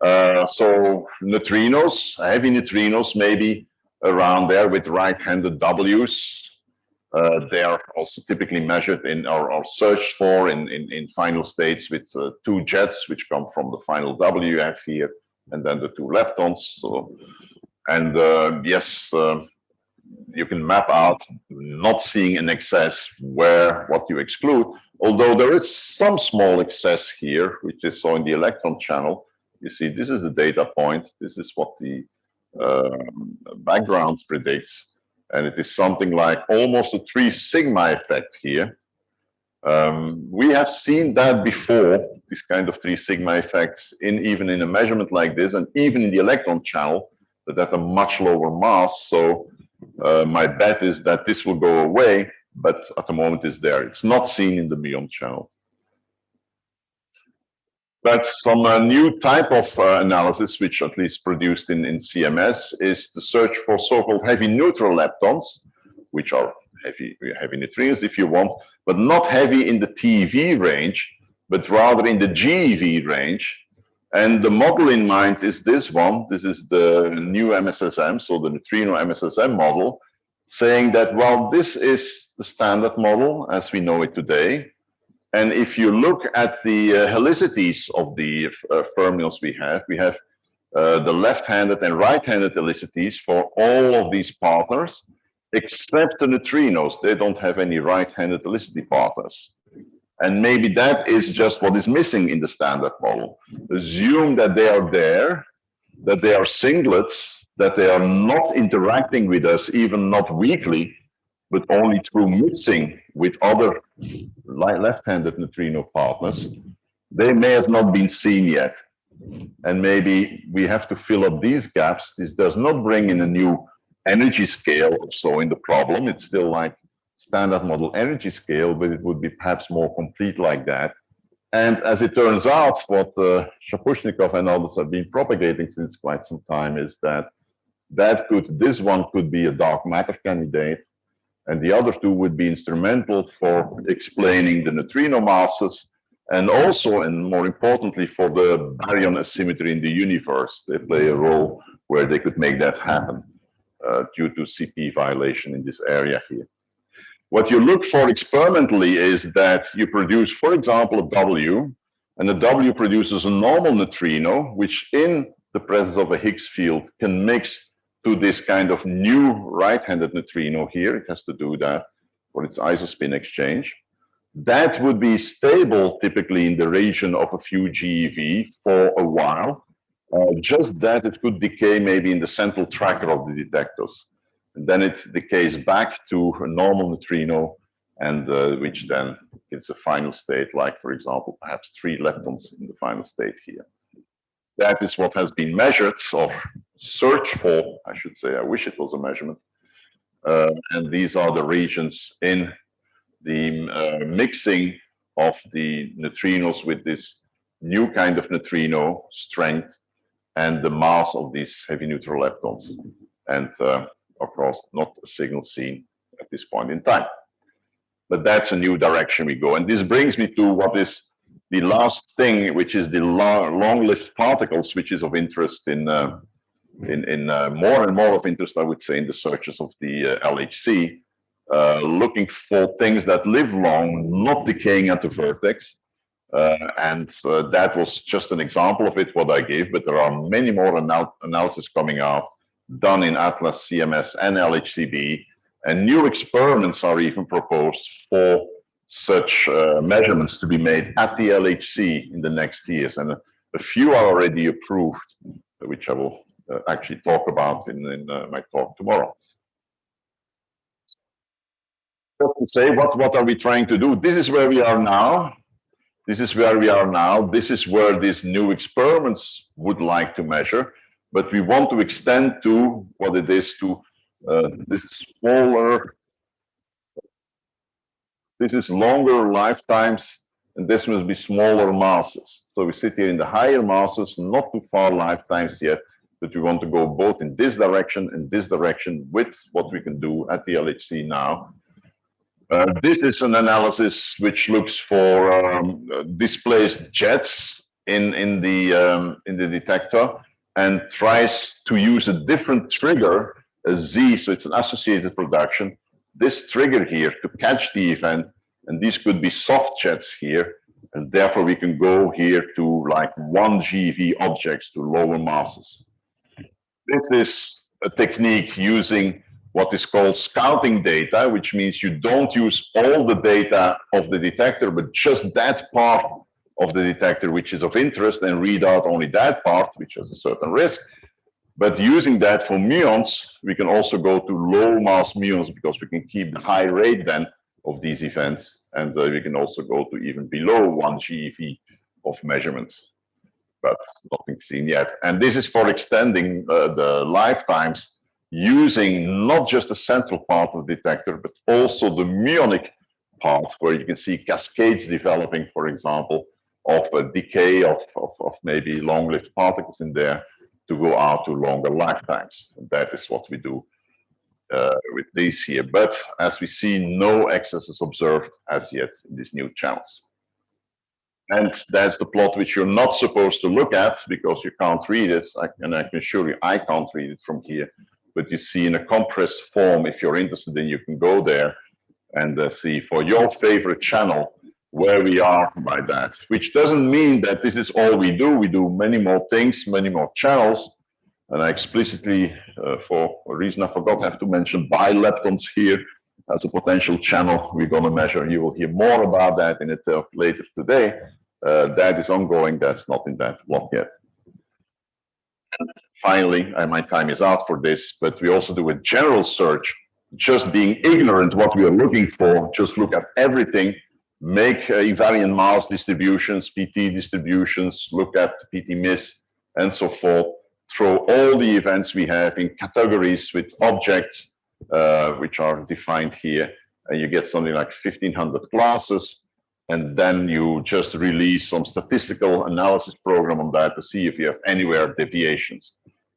So neutrinos, heavy neutrinos, maybe around there with right-handed W's. They are also typically measured in or searched for in final states with two jets, which come from the final W you have here, and then the two leptons. So, and yes, you can map out, not seeing an excess where what you exclude, although there is some small excess here, which is so in the electron channel. You see, this is the data point. This is what the background predicts. And it is something like almost a 3 sigma effect here. We have seen that before, this kind of 3 sigma effects, even in a measurement like this, and even in the electron channel, but at a much lower mass. So my bet is that this will go away, but at the moment it's there. It's not seen in the muon channel. But some new type of analysis, which at least produced in CMS, is the search for so-called heavy neutral leptons, which are heavy neutrinos if you want, but not heavy in the TeV range, but rather in the GeV range. And the model in mind is this one. This is the new MSSM, so the neutrino MSSM model, saying that, well, this is the standard model as we know it today. And if you look at the helicities of the fermions we have the left-handed and right-handed helicities for all of these partners, except the neutrinos. They don't have any right-handed helicity partners. And maybe that is just what is missing in the standard model. Assume that they are there, that they are singlets, that they are not interacting with us, even not weakly, but only through mixing with other left-handed neutrino partners. They may have not been seen yet. And maybe we have to fill up these gaps. This does not bring in a new energy scale or so in the problem. It's still like standard model energy scale, but it would be perhaps more complete like that. And as it turns out, what Shapushnikov and others have been propagating since quite some time is that this one could be a dark matter candidate, and the other two would be instrumental for explaining the neutrino masses, and also, and more importantly, for the baryon asymmetry in the universe. They play a role where they could make that happen due to CP violation in this area here. What you look for experimentally is that you produce, for example, a W, and the W produces a normal neutrino, which in the presence of a Higgs field can mix to this kind of new right-handed neutrino here. It has to do that for its isospin exchange. That would be stable typically in the region of a few GeV for a while. Just that it could decay maybe in the central tracker of the detectors. And then it decays back to a normal neutrino, and which then gives a final state, like, for example, perhaps 3 leptons in the final state here. That is what has been measured, or searched for, I should say. I wish it was a measurement. And these are the regions in the mixing of the neutrinos with this new kind of neutrino strength and the mass of these heavy neutral leptons. And of course, not a signal seen at this point in time. But that's a new direction we go. And this brings me to what is the last thing, which is the long-lived particles, which is of interest in more and more of interest, I would say, in the searches of the LHC. looking for things that live long, not decaying at the vertex. That was just an example of it, what I gave, but there are many more analyses coming out, done in ATLAS, CMS, and LHCb, and new experiments are even proposed for such measurements to be made at the LHC in the next years. And a few are already approved, which I will actually talk about in my talk tomorrow. Just to say, what are we trying to do? This is where we are now. This is where we are now. This is where these new experiments would like to measure, but we want to extend to what it is to this smaller. This is longer lifetimes, and this must be smaller masses. So we sit here in the higher masses, not too far lifetimes yet, but we want to go both in this direction and this direction with what we can do at the LHC now. This is an analysis which looks for displaced jets in the detector and tries to use a different trigger, a Z, so it's an associated production. This trigger here to catch the event, and these could be soft jets here, and therefore we can go here to like 1 GeV objects to lower masses. This is a technique using what is called scouting data, which means you don't use all the data of the detector, but just that part of the detector which is of interest, and read out only that part, which has a certain risk. But using that for muons, we can also go to low mass muons because we can keep the high rate then of these events. And we can also go to even below 1 GeV of measurements, but nothing seen yet. And this is for extending the lifetimes using not just the central part of the detector, but also the muonic part where you can see cascades developing, for example, of a decay of maybe long-lived particles in there, to go out to longer lifetimes. And that is what we do with these here. But as we see, no excesses observed as yet in these new channels. And that's the plot which you're not supposed to look at because you can't read it. And I can assure you I can't read it from here. But you see in a compressed form, if you're interested, then you can go there and see for your favorite channel where we are by that, which doesn't mean that this is all we do. We do many more things, many more channels. And I explicitly, for a reason I forgot, have to mention bileptons here as a potential channel we're going to measure. You will hear more about that in a talk later today. That is ongoing. That's not in that block yet. And finally, my time is out for this, but we also do a general search, just being ignorant what we are looking for. Just look at everything. Make invariant mass distributions, PT distributions, look at PT miss, and so forth. Throw all the events we have in categories with objects, which are defined here, and you get something like 1,500 classes. And then you just release some statistical analysis program on that to see if you have anywhere deviations.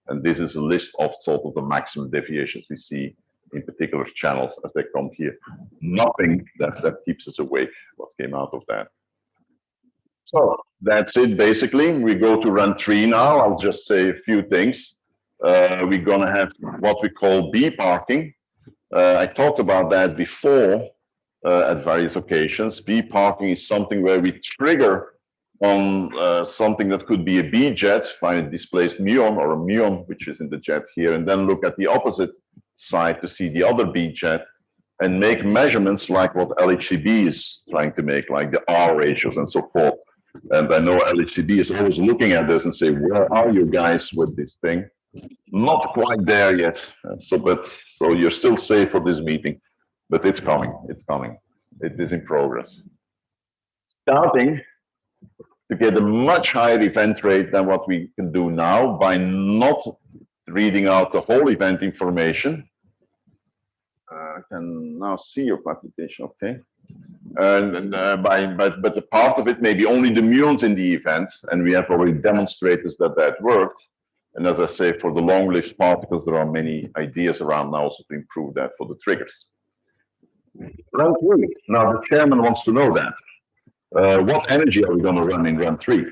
And this is a list of sort of the maximum deviations we see in particular channels as they come here. Nothing that keeps us awake, what came out of that. So that's it, basically. We go to run 3 now. I'll just say a few things. We're going to have what we call B parking. I talked about that before at various occasions. B parking is something where we trigger on something that could be a B jet, find a displaced muon or a muon, which is in the jet here, and then look at the opposite side to see the other B jet and make measurements like what LHCb is trying to make, like the R ratios and so forth. And I know LHCb is always looking at this and say, where are you guys with this thing? Not quite there yet. So you're still safe for this meeting, but it's coming. It's coming. It is in progress. Starting to get a much higher event rate than what we can do now by not reading out the whole event information. I can now see your presentation, okay? But the part of it may be only the muons in the event, and we have already demonstrated that worked. And as I say, for the long-lived particles, there are many ideas around now also to improve that for the triggers. Run 3. Now the chairman wants to know that. What energy are we going to run in run 3?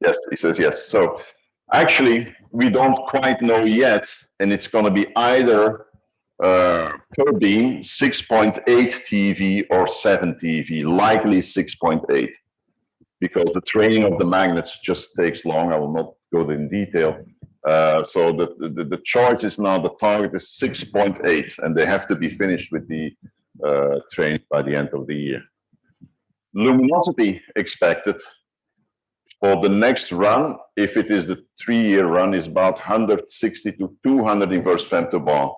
Yes, he says yes. So actually, we don't quite know yet, and it's going to be either per beam, 6.8 TeV or 7 TeV, likely 6.8, because the training of the magnets just takes long. I will not go in detail. So the choice is now, the target is 6.8, and they have to be finished with the trains by the end of the year. Luminosity expected for the next run, if it is the 3-year run, is about 160 to 200 inverse femtobarn.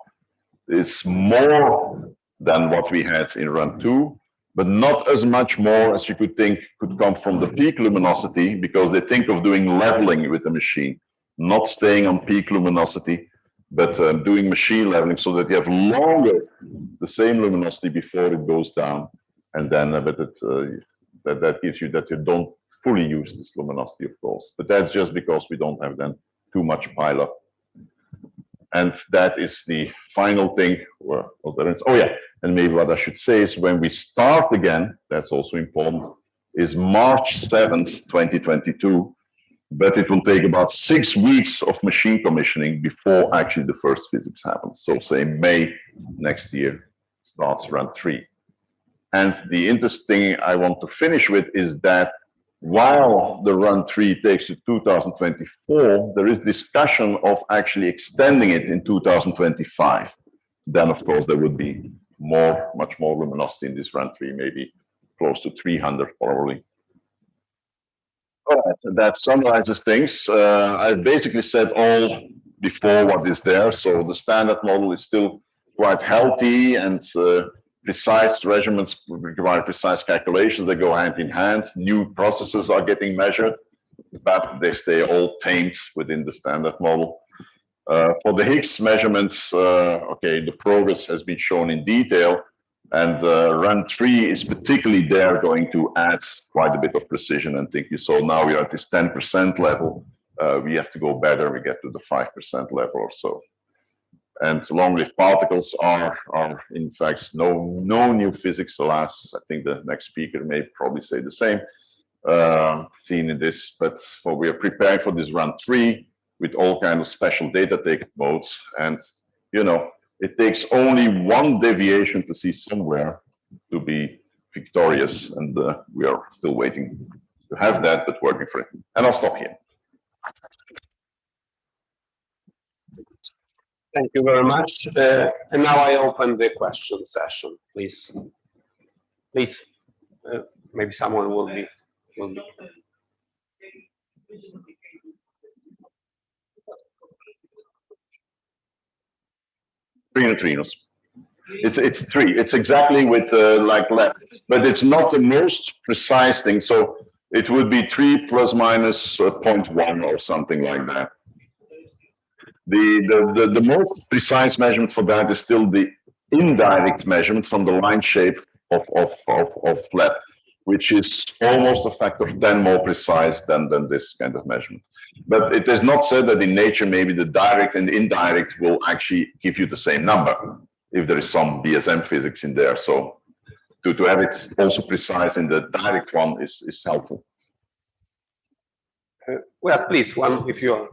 It's more than what we had in run 2, but not as much more as you could think could come from the peak luminosity, because they think of doing leveling with the machine, not staying on peak luminosity, but doing machine leveling so that you have longer the same luminosity before it goes down, and then that gives you that you don't fully use this luminosity, of course, but that's just because we don't have then too much pileup. And that is the final thing. Oh yeah, and maybe what I should say is when we start again, that's also important, is March 7th, 2022, but it will take about 6 weeks of machine commissioning before actually the first physics happens. So say May next year starts run 3. And the interesting I want to finish with is that while the run 3 takes to 2024, there is discussion of actually extending it in 2025. Then, of course, there would be much more luminosity in this run 3, maybe close to 300 probably. All right, that summarizes things. I've basically said all before what is there. So the standard model is still quite healthy, and precise measurements require precise calculations. They go hand in hand. New processes are getting measured, but they stay all tamed within the standard model. For the Higgs measurements, okay, the progress has been shown in detail, and run 3 is particularly there going to add quite a bit of precision. And I think you saw now we are at this 10% level. We have to go better. We get to the 5% level or so. And long-lived particles are in fact no new physics, alas. I think the next speaker may probably say the same, seen in this, but we are preparing for this run 3 with all kinds of special data take modes. And, you know, it takes only one deviation to see somewhere to be victorious. And we are still waiting to have that, but working for it. And I'll stop here. Thank you very much. And now I open the question session, please. Please, maybe someone will be. Three neutrinos. It's 3. It's exactly with like left, but it's not the most precise thing. So it would be 3 plus minus 0.1 or something like that. The most precise measurement for that is still the indirect measurement from the line shape of flat, which is almost a factor of 10 more precise than this kind of measurement. But it is not said that in nature maybe the direct and indirect will actually give you the same number if there is some BSM physics in there. So to have it also precise in the direct one is helpful. Yes, please, one if you're.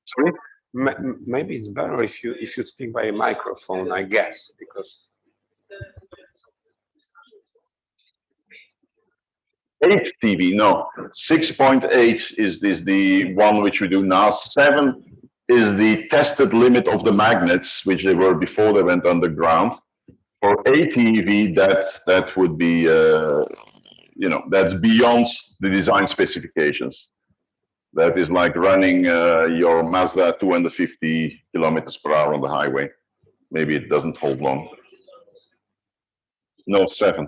Sorry? Maybe it's better if you speak by a microphone, I guess, because 8 TeV, no. 6.8 is the one which we do now. 7 is the tested limit of the magnets, which they were before they went underground. For 8 TeV, that would be, you know, that's beyond the design specifications. That is like running your Mazda 250 kilometers per hour on the highway. Maybe it doesn't hold long. No, 7.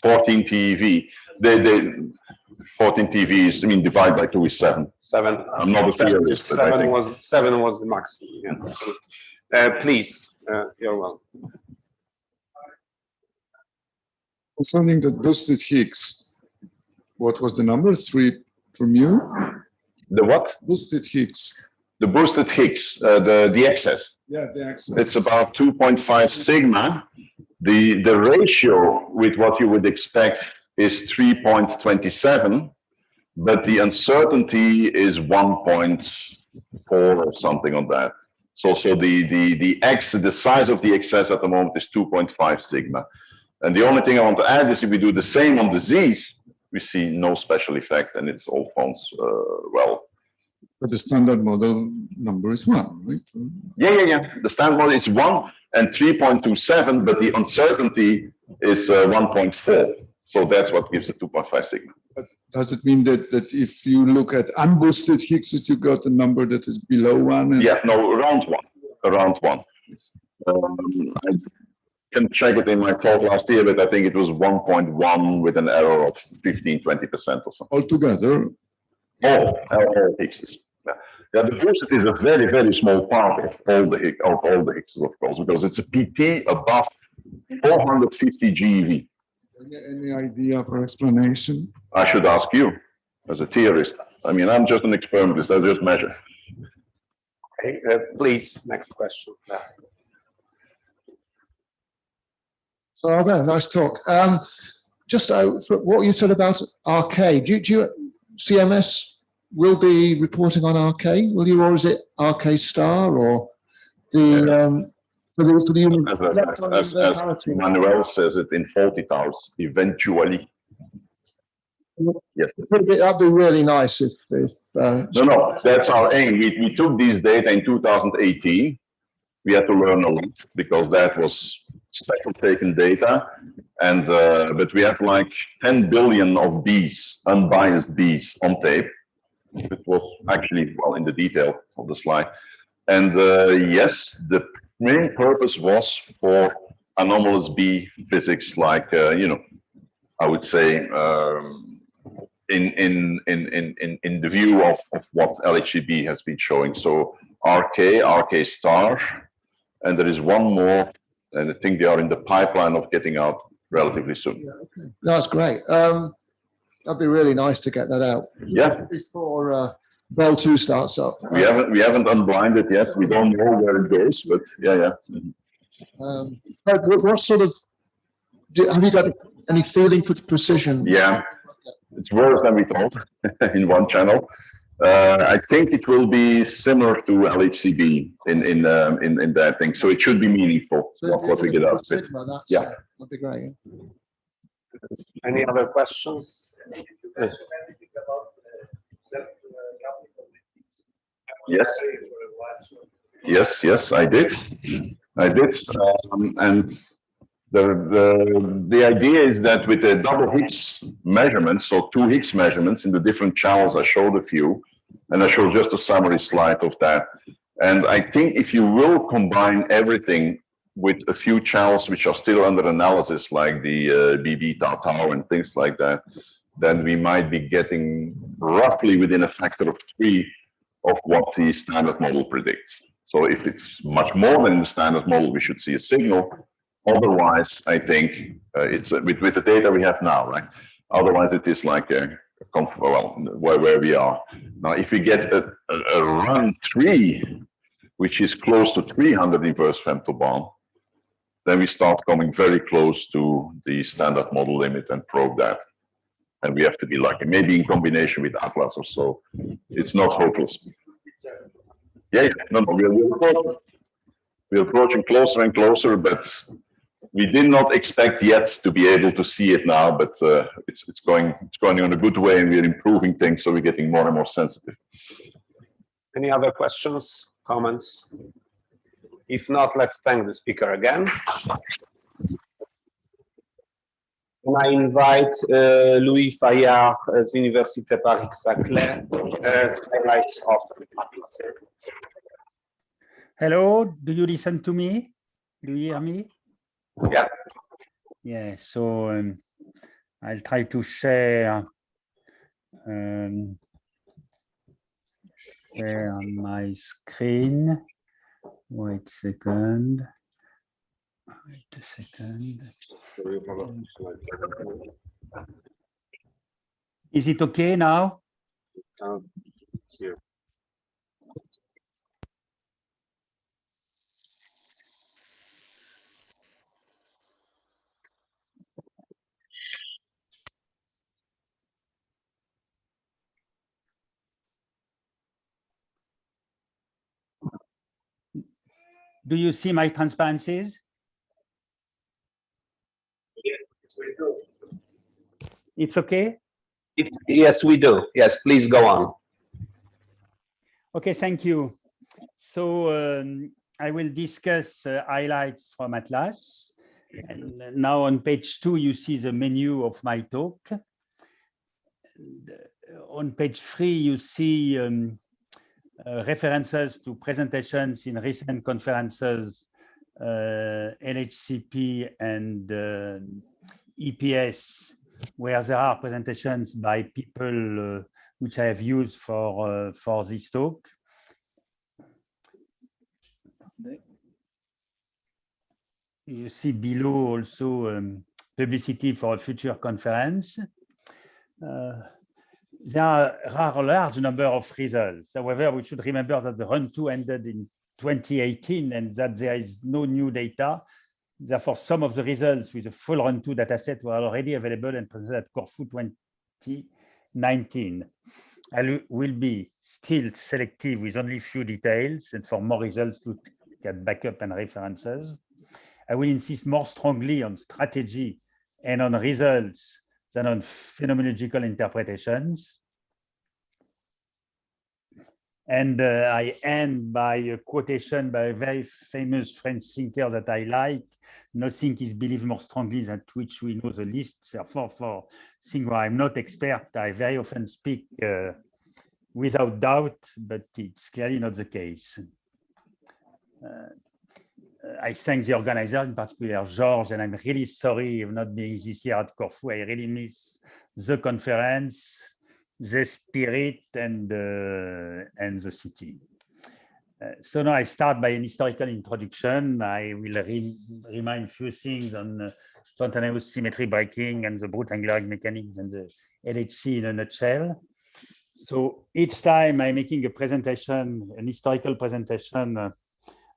14 TeV. 14 TeV is, I mean, divide by 2 is 7. 7. I'm not a theorist, but I think 7 was the maximum. Yeah. Please, you're welcome. Concerning the boosted Higgs, what was the number? 3 from you? the what? Boosted Higgs. The boosted Higgs, the excess. Yeah, the excess. It's about 2.5 sigma. The ratio with what you would expect is 3.27, but the uncertainty is 1.1 or something on that. So the size of the excess at the moment is 2.5 sigma. And the only thing I want to add is if we do the same on the Z's, we see no special effect, and it's all phones well. But the standard model number is 1, right? Yeah. The standard model is 1 and 3.27, but the uncertainty is 1.4. So that's what gives the 2.5 sigma. But does it mean that if you look at unboosted Higgses, you got a number that is below 1? And Yeah, no, around 1. Around 1. I can check it in my talk last year, but I think it was 1.1 with an error of 15-20% or something. altogether, All Higgses. Yeah, the boosted is a very, very small part of all the Higgses, of course, because it's a PT above 450 GeV. any idea for explanation? I should ask you, as a theorist. I mean, I'm just an experimentalist. I just measure. Okay, please, next question. So, Albert, nice talk. Just for what you said about RK, do you CMS will be reporting on RK? Will you, or is it RK star or the for the As Manuel says it in 40 towers, eventually. Yes. That'd be really nice if No, that's our aim. We took these data in 2018. We had to learn a lot because that was special taken data, and but we have like 10 billion of Bs, unbiased Bs on tape. It was actually well in the detail of the slide, and yes, the main purpose was for anomalous B physics, like I would say in the view of what LHCb has been showing. So RK star, and there is one more, and I think they are in the pipeline of getting out relatively soon. Yeah, okay. No, that's great. That'd be really nice to get that out. Yeah. Before Bell 2 starts up. We haven't unblinded yet. We don't know where it goes, but yeah. But what sort of have you got any feeling for the precision? Yeah, it's worse than we thought in one channel. I think it will be similar to LHCb in that thing, so it should be meaningful. So what we get out of it. Yeah, that'd be great. Any other questions? Yes, I did. And the idea is that with the double Higgs measurements, so 2 Higgs measurements in the different channels, I showed a few, and I showed just a summary slide of that. And I think if you will combine everything with a few channels which are still under analysis, like the BB tau and things like that, then we might be getting roughly within a factor of 3 of what the standard model predicts. So if it's much more than the standard model, we should see a signal. Otherwise, I think it's with the data we have now, right? Otherwise, it is like where we are now. If we get a run 3, which is close to 300 inverse femtobond, then we start coming very close to the standard model limit and probe that. And we have to be lucky, maybe in combination with Atlas or so. It's not hopeless. Yeah, no, we're approaching closer and closer, but we did not expect yet to be able to see it now. But it's going in a good way, and we're improving things, so we're getting more and more sensitive. Any other questions, comments? If not, let's thank the speaker again. And I invite Louis Fayard at Université Paris-Saclay, highlights of Atlas. Hello, do you listen to me? Do you hear me? Yeah. Yeah, so I'll try to share my screen. Wait a second. Is it okay now? Yeah. Do you see my transparencies? It's okay? Yes, we do. Yes, please go on. Okay, thank you. So I will discuss highlights from Atlas. And now on page 2, you see the menu of my talk. And, on page 3, you see references to presentations in recent conferences, LHCP and EPS, where there are presentations by people which I have used for this talk. You see below also publicity for a future conference. There are a large number of results. However, we should remember that the run-2 ended in 2018 and that there is no new data. Therefore, some of the results with the full run-2 dataset were already available and presented at Corfu 2019. I will be still selective with only few details, and for more results, look at backup and references. I will insist more strongly on strategy and on results than on phenomenological interpretations. And I end by a quotation by a very famous French thinker that I like. Nothing is believed more strongly than which we know the least. Therefore, for things where I'm not expert, I very often speak without doubt, but it's clearly not the case. I thank the organizer, in particular George, and I'm really sorry of not being this year at Corfu. I really miss the conference, the spirit, and the city. So now I start by an historical introduction. I will remind a few things on spontaneous symmetry breaking and the brute angular mechanics and the LHC in a nutshell. So each time I'm making a presentation, an historical presentation,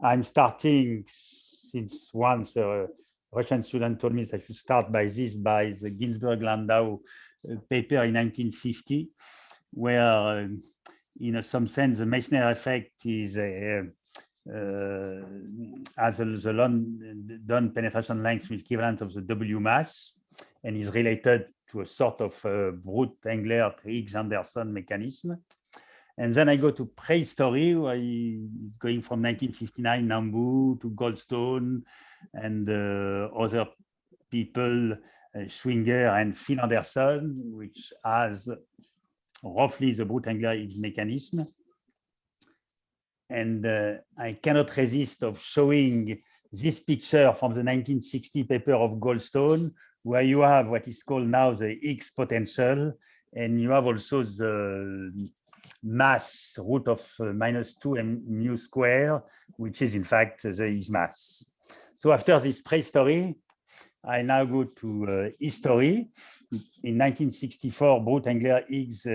I'm starting, since once a Russian student told me that I should start by this, by the Ginsburg-Landau paper in 1950, where in some sense the Meissner effect is has the London penetration length with equivalent of the W mass and is related to a sort of brute angular Higgs-Anderson mechanism. And then I go to prehistory, where it's going from 1959, Nambu to Goldstone and other people, Schwinger and Phil Anderson, which has roughly the brute angular Higgs mechanism. And I cannot resist of showing this picture from the 1960 paper of Goldstone, where you have what is called now the Higgs potential, and you have also the mass root of -2 mu square, which is in fact the Higgs mass. So after this prehistory, I now go to history. In 1964, brute angular Higgs,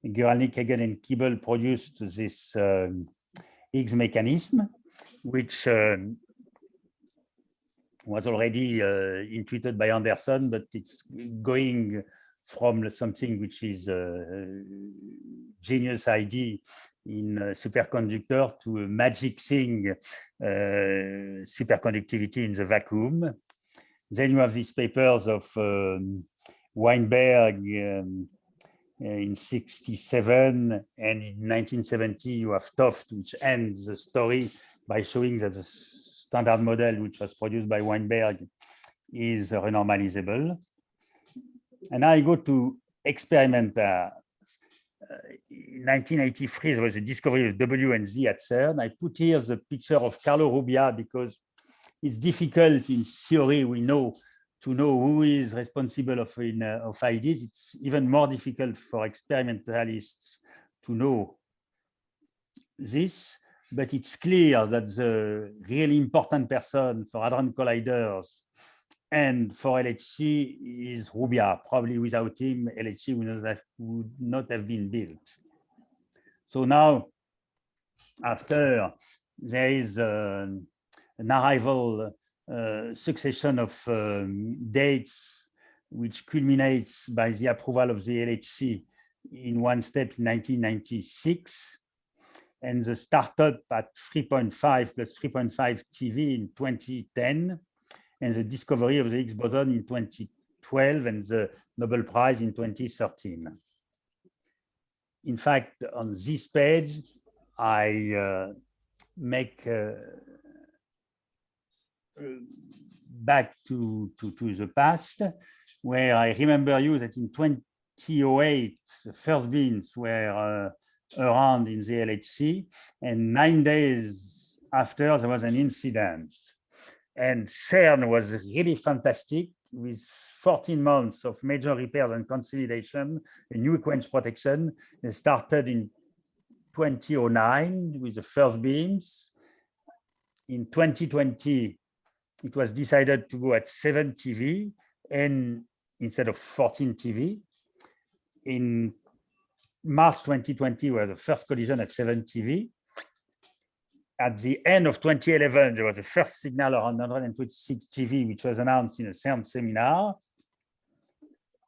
Guralnik, Hagen, and Keeble produced this Higgs mechanism, which was already intuited by Anderson, but it's going from something which is a genius idea in superconductor to a magic thing, superconductivity in the vacuum. Then you have these papers of Weinberg in 67, and in 1970 you have Toft, which ends the story by showing that the standard model, which was produced by Weinberg, is renormalizable. And I go to experimenter. In 1983, there was a discovery of W and Z at CERN. I put here the picture of Carlo Rubbia because it's difficult in theory, we know, to know who is responsible of ideas. It's even more difficult for experimentalists to know this, but it's clear that the really important person for Hadron Colliders and for LHC is Rubbia. Probably without him, LHC would not have been built. So now, after there is an arrival succession of dates which culminates by the approval of the LHC in one step in 1996. and the startup at 3.5 plus 3.5 TeV in 2010, and the discovery of the Higgs boson in 2012 and the Nobel Prize in 2013. In fact, on this page, I make back to the past, where I remember you that in 2008, the first beams were around in the LHC, and 9 days after, there was an incident. And CERN was really fantastic, with 14 months of major repairs and consolidation, a new quench protection. It started in 2009 with the first beams. In 2020, it was decided to go at 7 TeV and instead of 14 TeV. In March 2020 was the first collision at 7 TeV. At the end of 2011, there was a first signal around 126 TeV, which was announced in a CERN seminar.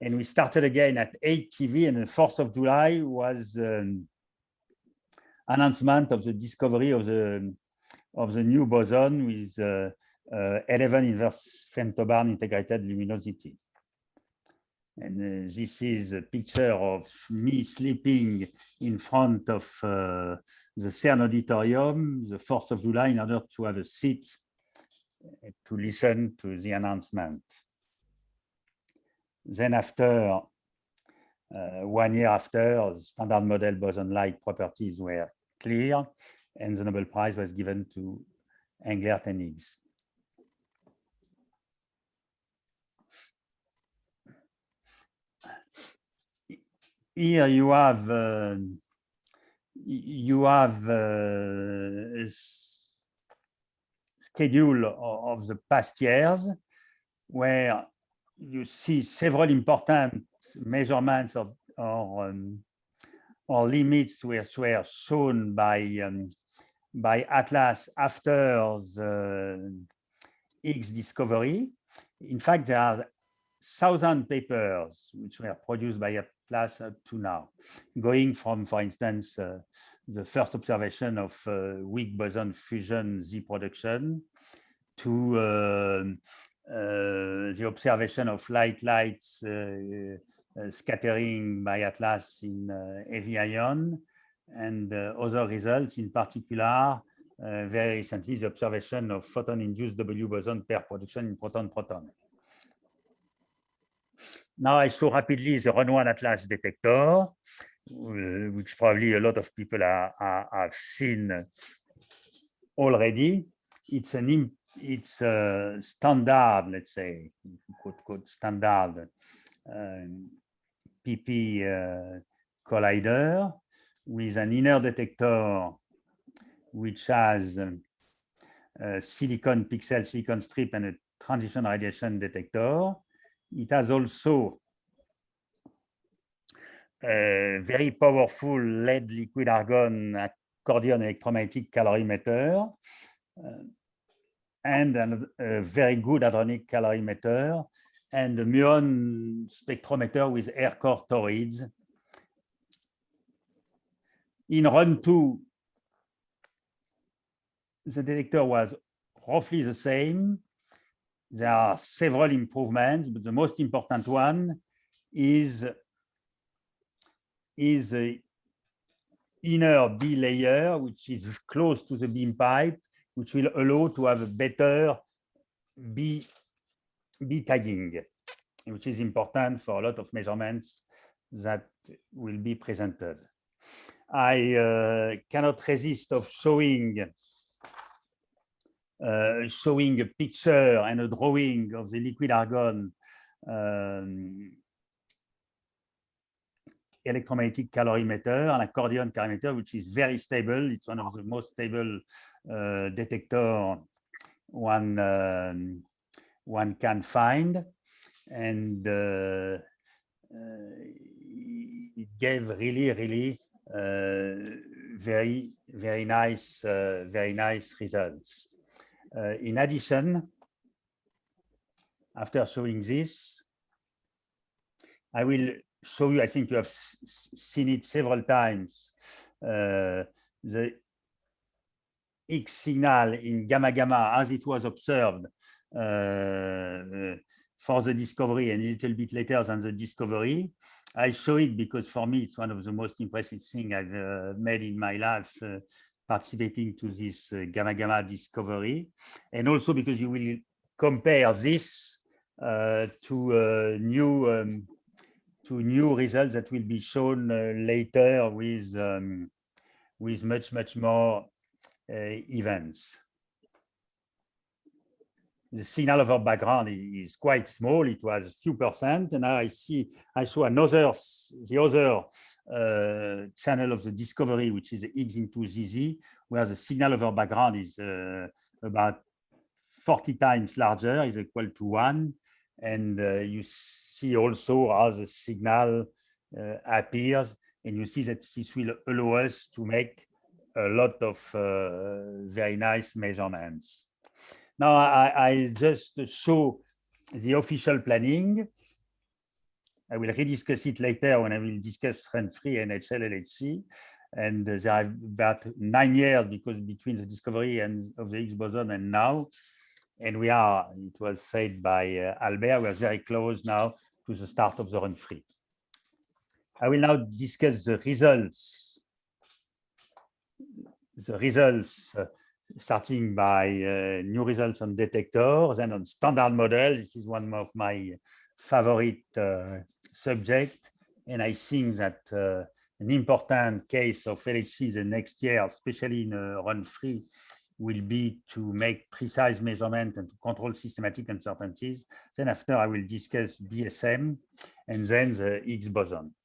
And we started again at 8 TeV, and the 4th of July was announcement of the discovery of the new boson with 11 inverse femtobarn integrated luminosity. And this is a picture of me sleeping in front of the CERN auditorium, the 4th of July, in order to have a seat to listen to the announcement. Then after, 1 year after, the standard model boson-like properties were clear, and the Nobel Prize was given to Englert and Higgs. Here you have a schedule of the past years, where you see several important measurements or limits which were shown by Atlas after the Higgs discovery. In fact, there are 1,000 papers which were produced by Atlas up to now, going from, for instance, the first observation of weak boson fusion Z production to the observation of lights scattering by Atlas in heavy ion, and other results, in particular, very recently, the observation of photon-induced W boson pair production in proton-proton. Now I show rapidly the Run-1 Atlas detector, which probably a lot of people have seen already. It's a standard, let's say, quote standard PP collider with an inner detector which has silicon pixel, silicon strip, and a transition radiation detector. It has also a very powerful lead liquid argon accordion electromagnetic calorimeter and a very good hadronic calorimeter, and a muon spectrometer with air core torids. In Run-2, the detector was roughly the same. There are several improvements, but the most important one is the inner B layer, which is close to the beam pipe, which will allow to have a better B tagging, which is important for a lot of measurements that will be presented. I cannot resist of showing a picture and a drawing of the liquid argon electromagnetic calorimeter, an accordion calorimeter, which is very stable. It's one of the most stable detector one can find, and it gave really very nice results. In addition, after showing this, I will show you, I think you have seen it several times, the X signal in gamma gamma as it was observed for the discovery and a little bit later than the discovery. I show it because for me it's one of the most impressive things I've made in my life, participating to this gamma gamma discovery, and also because you will compare this to new results that will be shown later with much more events. The signal over background is quite small. It was a few percent, and now I show the other channel of the discovery, which is the Higgs into ZZ, where the signal over background is about 40 times larger, is equal to 1, and you see also how the signal appears, and you see that this will allow us to make a lot of very nice measurements. Now I just show the official planning. I will rediscuss it later when I will discuss run-free NHL LHC. And there are about 9 years because between the discovery of the Higgs boson and now. And we are, it was said by Albert, we are very close now to the start of the run-free. I will now discuss the results. Starting by new results on detectors, then on standard model. This is one of my favorite subjects, and I think that an important case of LHC the next year, especially in run-free, will be to make precise measurement and to control systematic uncertainties. Then after I will discuss BSM and then the Higgs boson.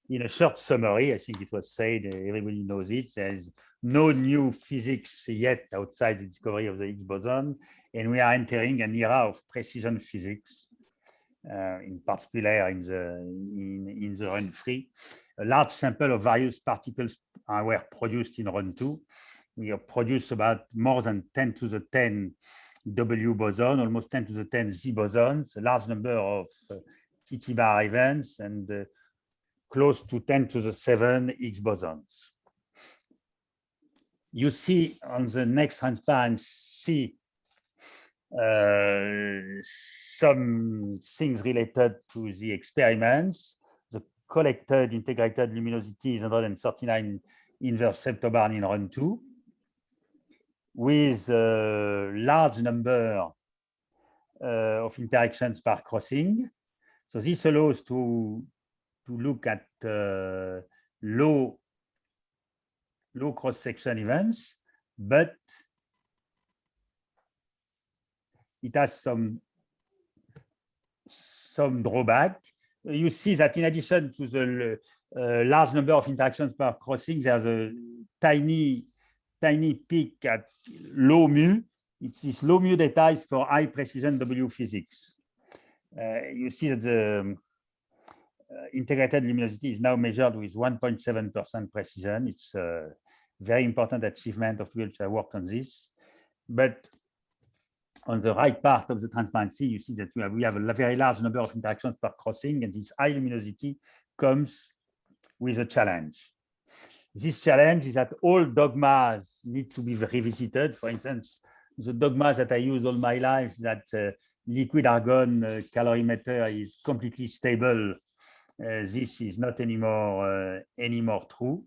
In a short summary, I think it was said, everybody knows it, there's no new physics yet outside the discovery of the Higgs boson, and we are entering an era of precision physics, in particular in the run-free. A large sample of various particles were produced in run-2. We have produced about more than 10 to the 10 W boson, almost 10 to the 10 Z bosons, a large number of TT bar events, and close to 10 to the 7 Higgs bosons. You see on the next transparency some things related to the experiments. The collected integrated luminosity is 139 inverse septobarn in run-2, with a large number of interactions per crossing. So this allows to look at low cross-section events, but it has some drawback. You see that in addition to the large number of interactions per crossing, there's a tiny peak at low mu. It's this low mu data is for high precision W physics. You see that the integrated luminosity is now measured with 1.7% precision. It's a very important achievement of people who have worked on this. But on the right part of the transparency, you see that we have a very large number of interactions per crossing, and this high luminosity comes with a challenge. This challenge is that all dogmas need to be revisited. For instance, the dogma that I use all my life, that liquid argon calorimeter is completely stable, this is not anymore true.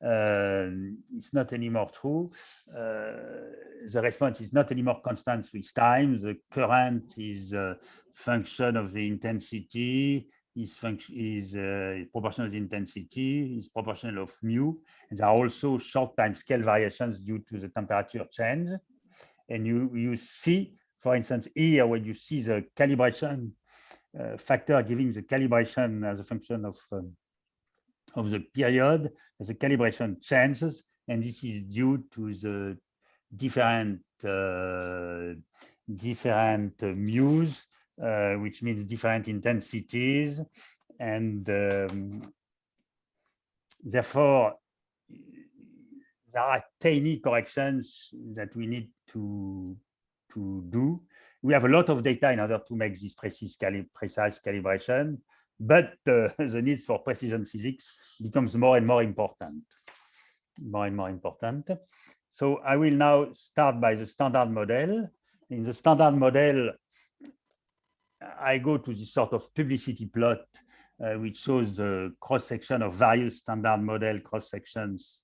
It's not anymore true. The response is not anymore constant with time. The current is a function of the intensity, is proportional to the intensity, is proportional of mu. And there are also short time scale variations due to the temperature change. And you see, for instance, here when you see the calibration factor giving the calibration as a function of the period, as the calibration changes, and this is due to the different mu's, which means different intensities, and therefore there are tiny corrections that we need to do. We have a lot of data in order to make this precise calibration, but the need for precision physics becomes more and more important. more and more important. So I will now start by the standard model. In the standard model, I go to this sort of publicity plot, which shows the cross-section of various standard model cross-sections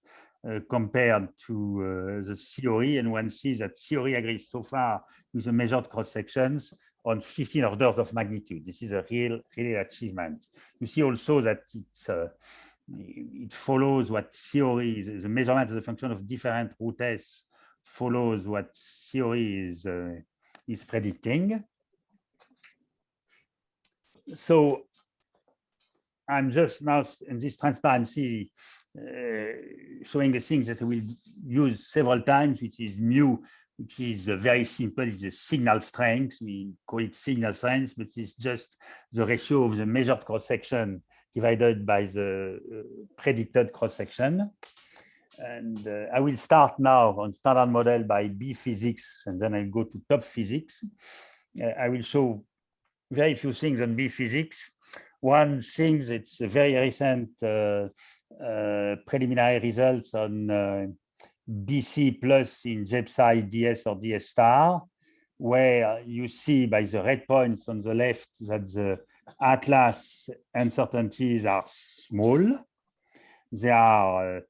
compared to the theory. And one sees that theory agrees so far with the measured cross-sections on 15 orders of magnitude. This is a real achievement. You see also that it follows what theory, the measurement as a function of different root S follows what theory is predicting. So I'm just now in this transparency showing a thing that we will use several times, which is mu, which is very simple. It's the signal strength. We call it signal strength, but it's just the ratio of the measured cross-section divided by the predicted cross-section. And I will start now on standard model by B physics, and then I'll go to top physics. I will show very few things on B physics. One thing that's a very recent preliminary results on DC plus in J-psi ds or ds star, where you see by the red points on the left that the atlas uncertainties are small. They are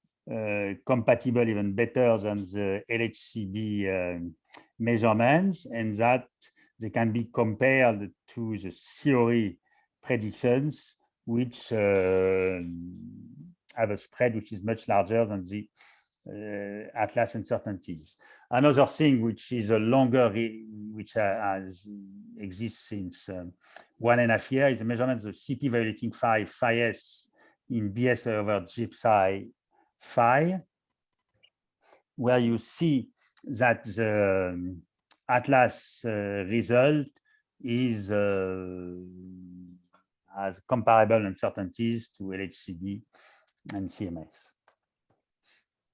compatible even better than the LHCb measurements, and that they can be compared to the theory predictions, which have a spread which is much larger than the atlas uncertainties. Another thing which is a longer, which has exists since 1.5 years, is the measurement of CP violating phi s in BS over J-psi phi, where you see that the atlas result is has comparable uncertainties to LHCb and CMS.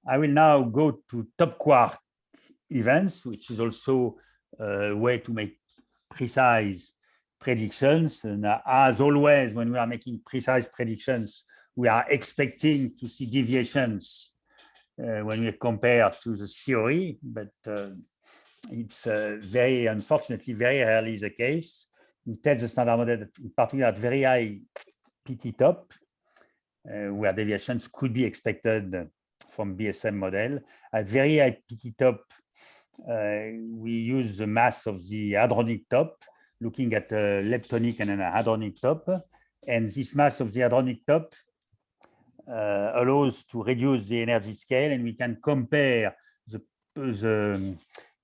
I will now go to top quark events, which is also a way to make precise predictions. And as always, when we are making precise predictions, we are expecting to see deviations when we compare to the theory, but it's very, unfortunately, very rarely the case. We tell the standard model that in particular at very high PT top, where deviations could be expected from BSM model. At very high PT top, we use the mass of the hadronic top, looking at a leptonic and an hadronic top. And this mass of the hadronic top allows to reduce the energy scale, and we can compare the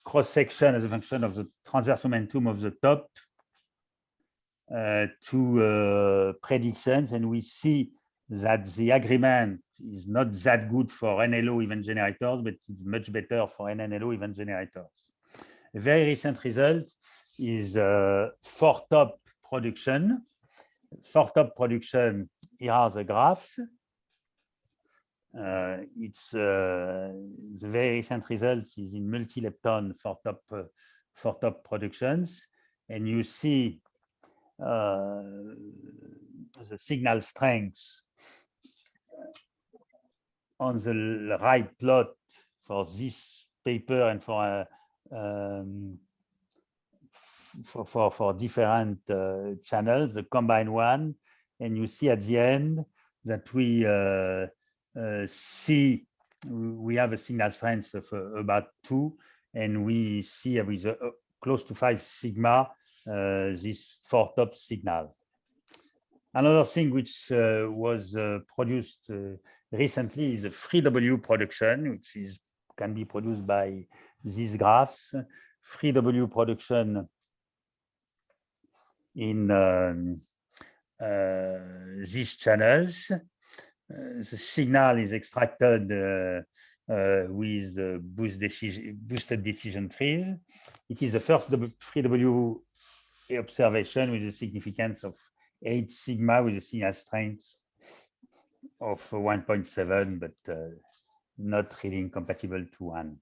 cross-section as a function of the transverse momentum of the top to predictions, and we see that the agreement is not that good for NLO event generators, but it's much better for NNLO event generators. A very recent result is for top production. For top production, here are the graphs. It's the very recent results is in multi-lepton for top productions, and you see the signal strengths on the right plot for this paper and for different channels, the combined one, and you see at the end that we see we have a signal strength of about 2, and we see with close to 5 sigma this 4-top signal. Another thing which was produced recently is a free W production, which can be produced by these graphs. Free W production in these channels. The signal is extracted with boosted decision trees. It is the first free W observation with a significance of 8 sigma with a signal strength of 1.7, but not really incompatible to 1.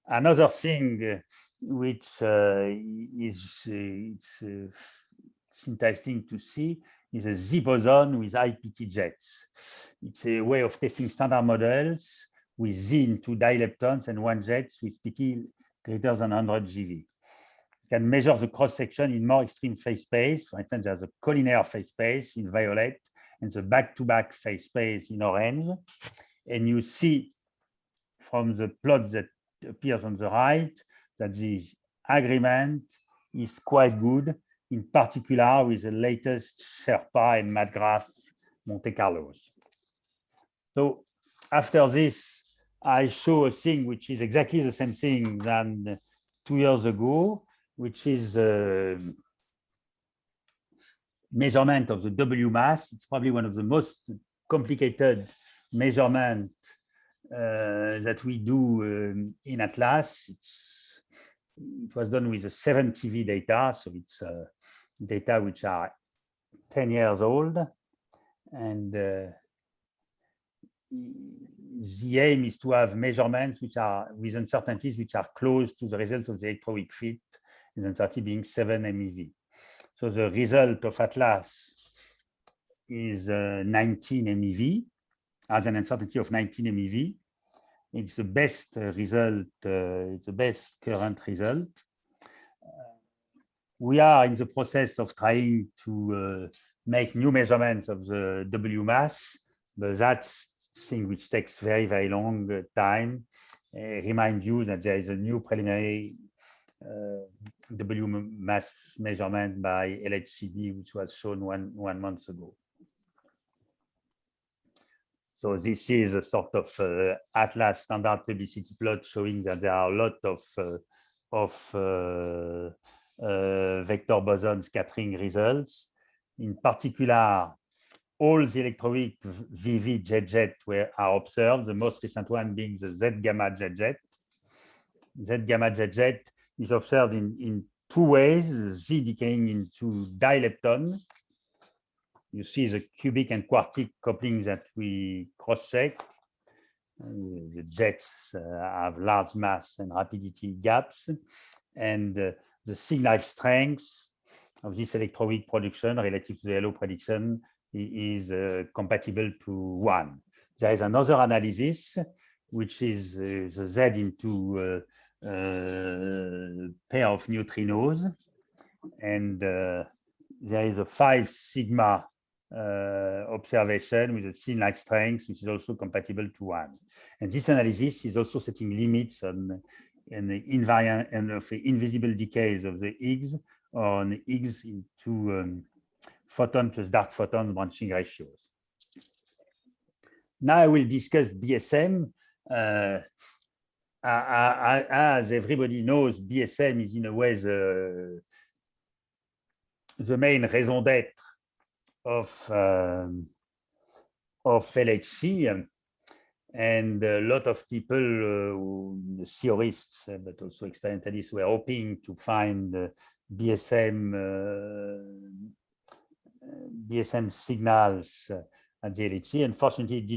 Another thing which is interesting to see is a Z boson with IPT jets. It's a way of testing standard models with Z into dileptons and one jet with PT greater than 100 GeV. You can measure the cross-section in more extreme phase space. For instance, there's a collinear phase space in violet and the back-to-back phase space in orange. And you see from the plot that appears on the right that this agreement is quite good, in particular with the latest Sherpa and MATGRAPH Monte Carlos. So after this, I show a thing which is exactly the same thing than 2 years ago, which is measurement of the W mass. It's probably one of the most complicated measurements that we do in Atlas. It was done with the 7 TV data, so it's data which are 10 years old. And the aim is to have measurements which are with uncertainties which are close to the results of the electroweak fit, and uncertainty being 7 MeV. So the result of Atlas is 19 MeV, has an uncertainty of 19 MeV. It's the best result, it's the best current result. We are in the process of trying to make new measurements of the W mass, but that's thing which takes very, very long time. Remind you that there is a new preliminary W mass measurement by LHCb, which was shown one month ago. So this is a sort of Atlas standard publicity plot showing that there are a lot of vector boson scattering results. In particular, all the electroweak VV jet are observed, the most recent one being the Z gamma jet. Z gamma jet is observed in 2 ways, Z decaying into dilepton. You see the cubic and quartic couplings that we cross-check. The jets have large mass and rapidity gaps, and the signal strength of this electroweak production relative to the LO prediction is compatible to 1. There is another analysis, which is the Z into pair of neutrinos, and there is a 5 sigma observation with a signal strength, which is also compatible to 1. And this analysis is also setting limits on the invariant and of the invisible decays of the Higgs, or on the Higgs into photon plus dark photons branching ratios. Now I will discuss BSM. As everybody knows, BSM is in a way the main raison d'être of LHC, and a lot of people, theorists, but also experimentalists, were hoping to find BSM signals at the LHC. Unfortunately, it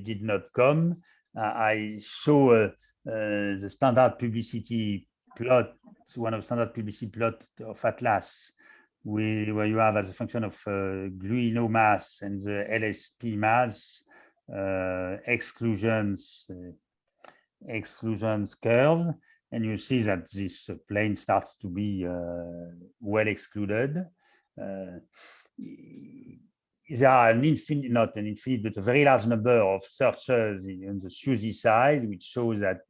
did not come. I show the standard publicity plot, one of the standard publicity plot of Atlas, where you have as a function of gluino mass and the LSP mass exclusions curve, and you see that this plane starts to be well excluded. There are not an infinite, but a very large number of searches on the SUSY side, which shows that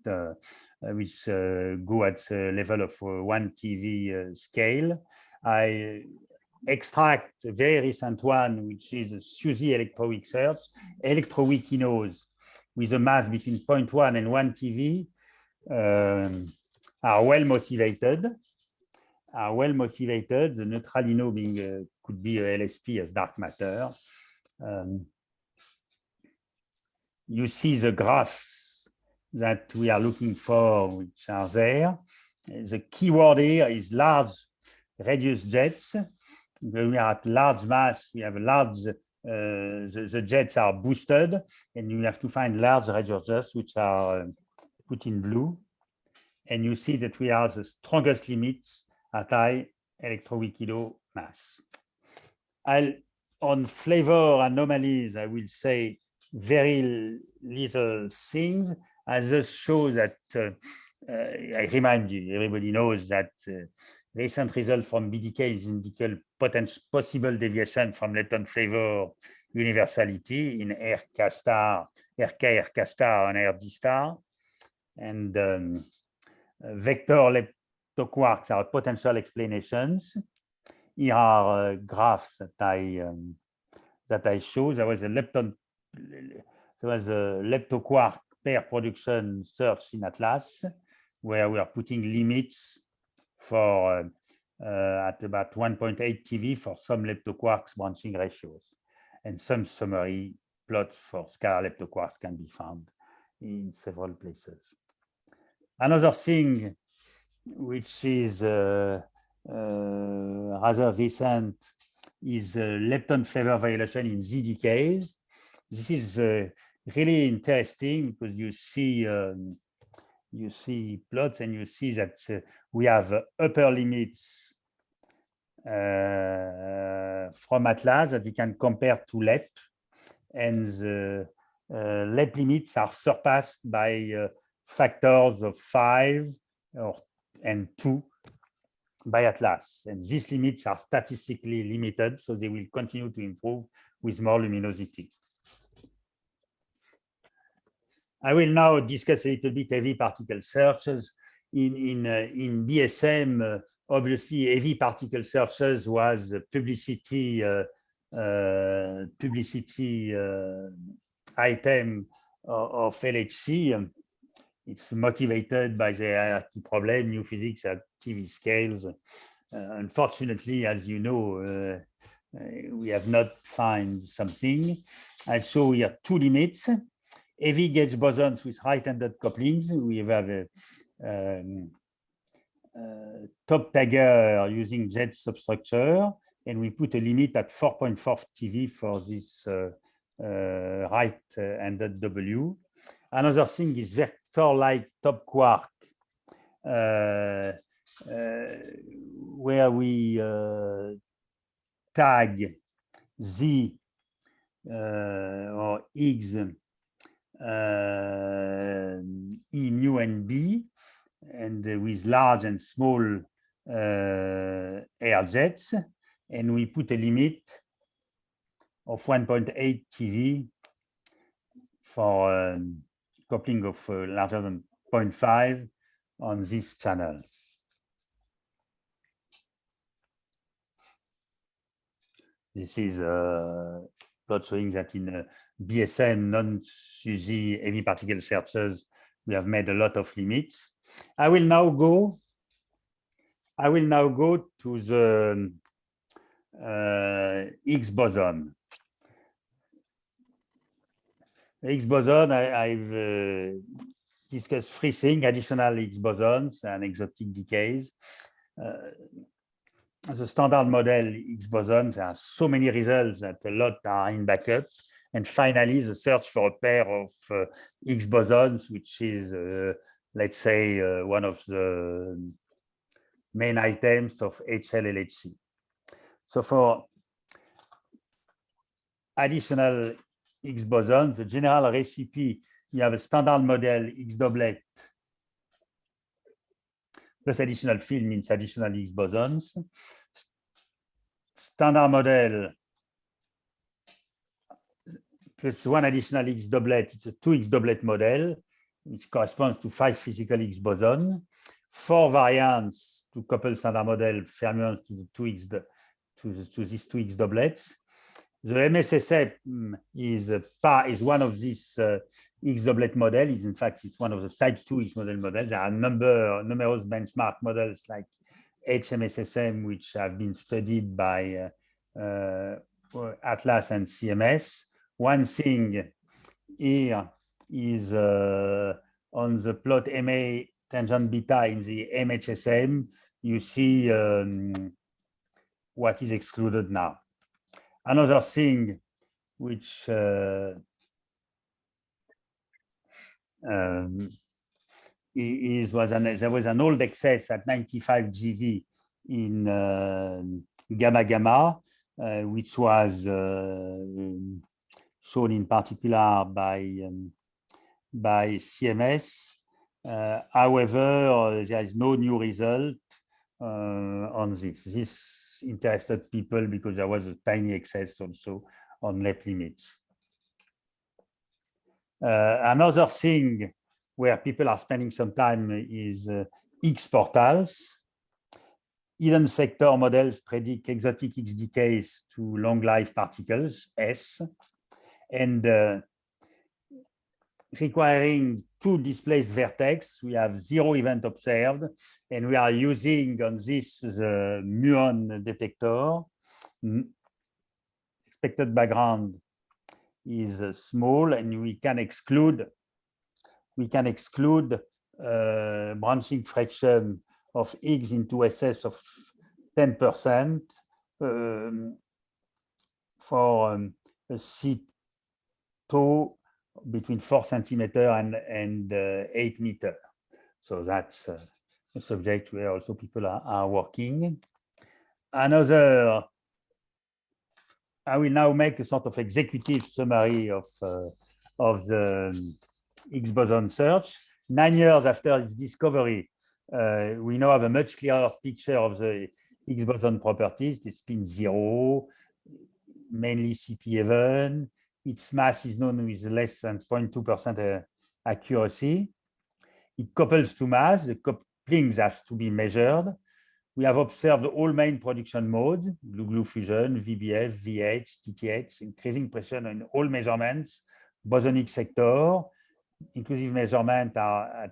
which go at the level of 1 TV scale. I extract a very recent one, which is a SUSY electroweak search. Electroweakinos with a mass between 0.1 and 1 TV are well motivated. The neutralino being could be a LSP as dark matter. You see the graphs that we are looking for, which are there. The keyword here is large radius jets. When we are at large mass, we have a large, the jets are boosted, and you have to find large radius jets, which are put in blue. And you see that we are the strongest limits at high electroweak kilo mass. On flavor anomalies, I will say very little things. I just show that I remind you, everybody knows that recent result from BDK indicate possible deviation from lepton flavor universality in RK star, RK star, and RD star. And vector leptoquarks are potential explanations. Here are graphs that I show. There was a leptoquark pair production search in Atlas, where we are putting limits for at about 1.8 TeV for some leptoquarks branching ratios, and some summary plots for scalar leptoquarks can be found in several places. Another thing which is rather recent is lepton flavor violation in Z decays. This is really interesting because you see plots and you see that we have upper limits from Atlas that we can compare to LEP, and the LEP limits are surpassed by factors of 5 and 2 by Atlas, and these limits are statistically limited, so they will continue to improve with more luminosity. I will now discuss a little bit heavy particle searches. In BSM, obviously, heavy particle searches was publicity item of LHC. It's motivated by the hierarchy problem, new physics at TV scales. Unfortunately, as you know, we have not found something. I show here two limits. Heavy gauge bosons with right-handed couplings. We have a top tagger using Z substructure, and we put a limit at 4.4 TeV for this right-handed W. Another thing is vector-like top quark, where we tag Z or Higgs, E, mu, and B, and with large and small air jets, and we put a limit of 1.8 TeV for coupling of larger than 0.5 on this channel. This is a plot showing that in BSM non-SUSY heavy particle searches, we have made a lot of limits. I will now go to the Higgs boson. The Higgs boson, I've discussed three things: additional Higgs bosons and exotic decays. The standard model Higgs bosons, there are so many results that a lot are in backup. And finally, the search for a pair of Higgs bosons, which is, let's say, one of the main items of HL-LHC. So for additional Higgs bosons, the general recipe, you have a standard model Higgs doublet plus additional field means additional Higgs bosons. Standard model plus one additional Higgs doublet, it's a 2 Higgs doublet model, which corresponds to 5 physical Higgs bosons. 4 variants to couple standard model fermions to the 2 Higgs to these 2 Higgs doublets. The MSSF is one of these Higgs doublet models. In fact, it's one of the type 2 Higgs model models. There are numerous benchmark models like HMSSM, which have been studied by Atlas and CMS. One thing here is on the plot MA tangent beta in the MHSM, you see what is excluded now. Another thing which there was an old excess at 95 GeV in gamma gamma, which was shown in particular by CMS. However, there is no new result on this. This interested people because there was a tiny excess also on left limits. Another thing where people are spending some time is Higgs portals. Hidden sector models predict exotic Higgs decays to long life particles, S, and requiring two displaced vertex. We have 0 event observed, and we are using on this the muon detector. Expected background is small, and we can exclude branching fraction of Higgs into SS of 10% for a CTO between 4 centimeter and 8 meter. So that's a subject where also people are working. Another, I will now make a sort of executive summary of the Higgs boson search. 9 years after its discovery, we now have a much clearer picture of the Higgs boson properties. The spin 0, mainly CP even. Its mass is known with less than 0.2% accuracy. It couples to mass. The couplings have to be measured. We have observed all main production modes, glue-glue fusion, VBF, VH, TTH, increasing pressure in all measurements, bosonic sector, inclusive measurements are at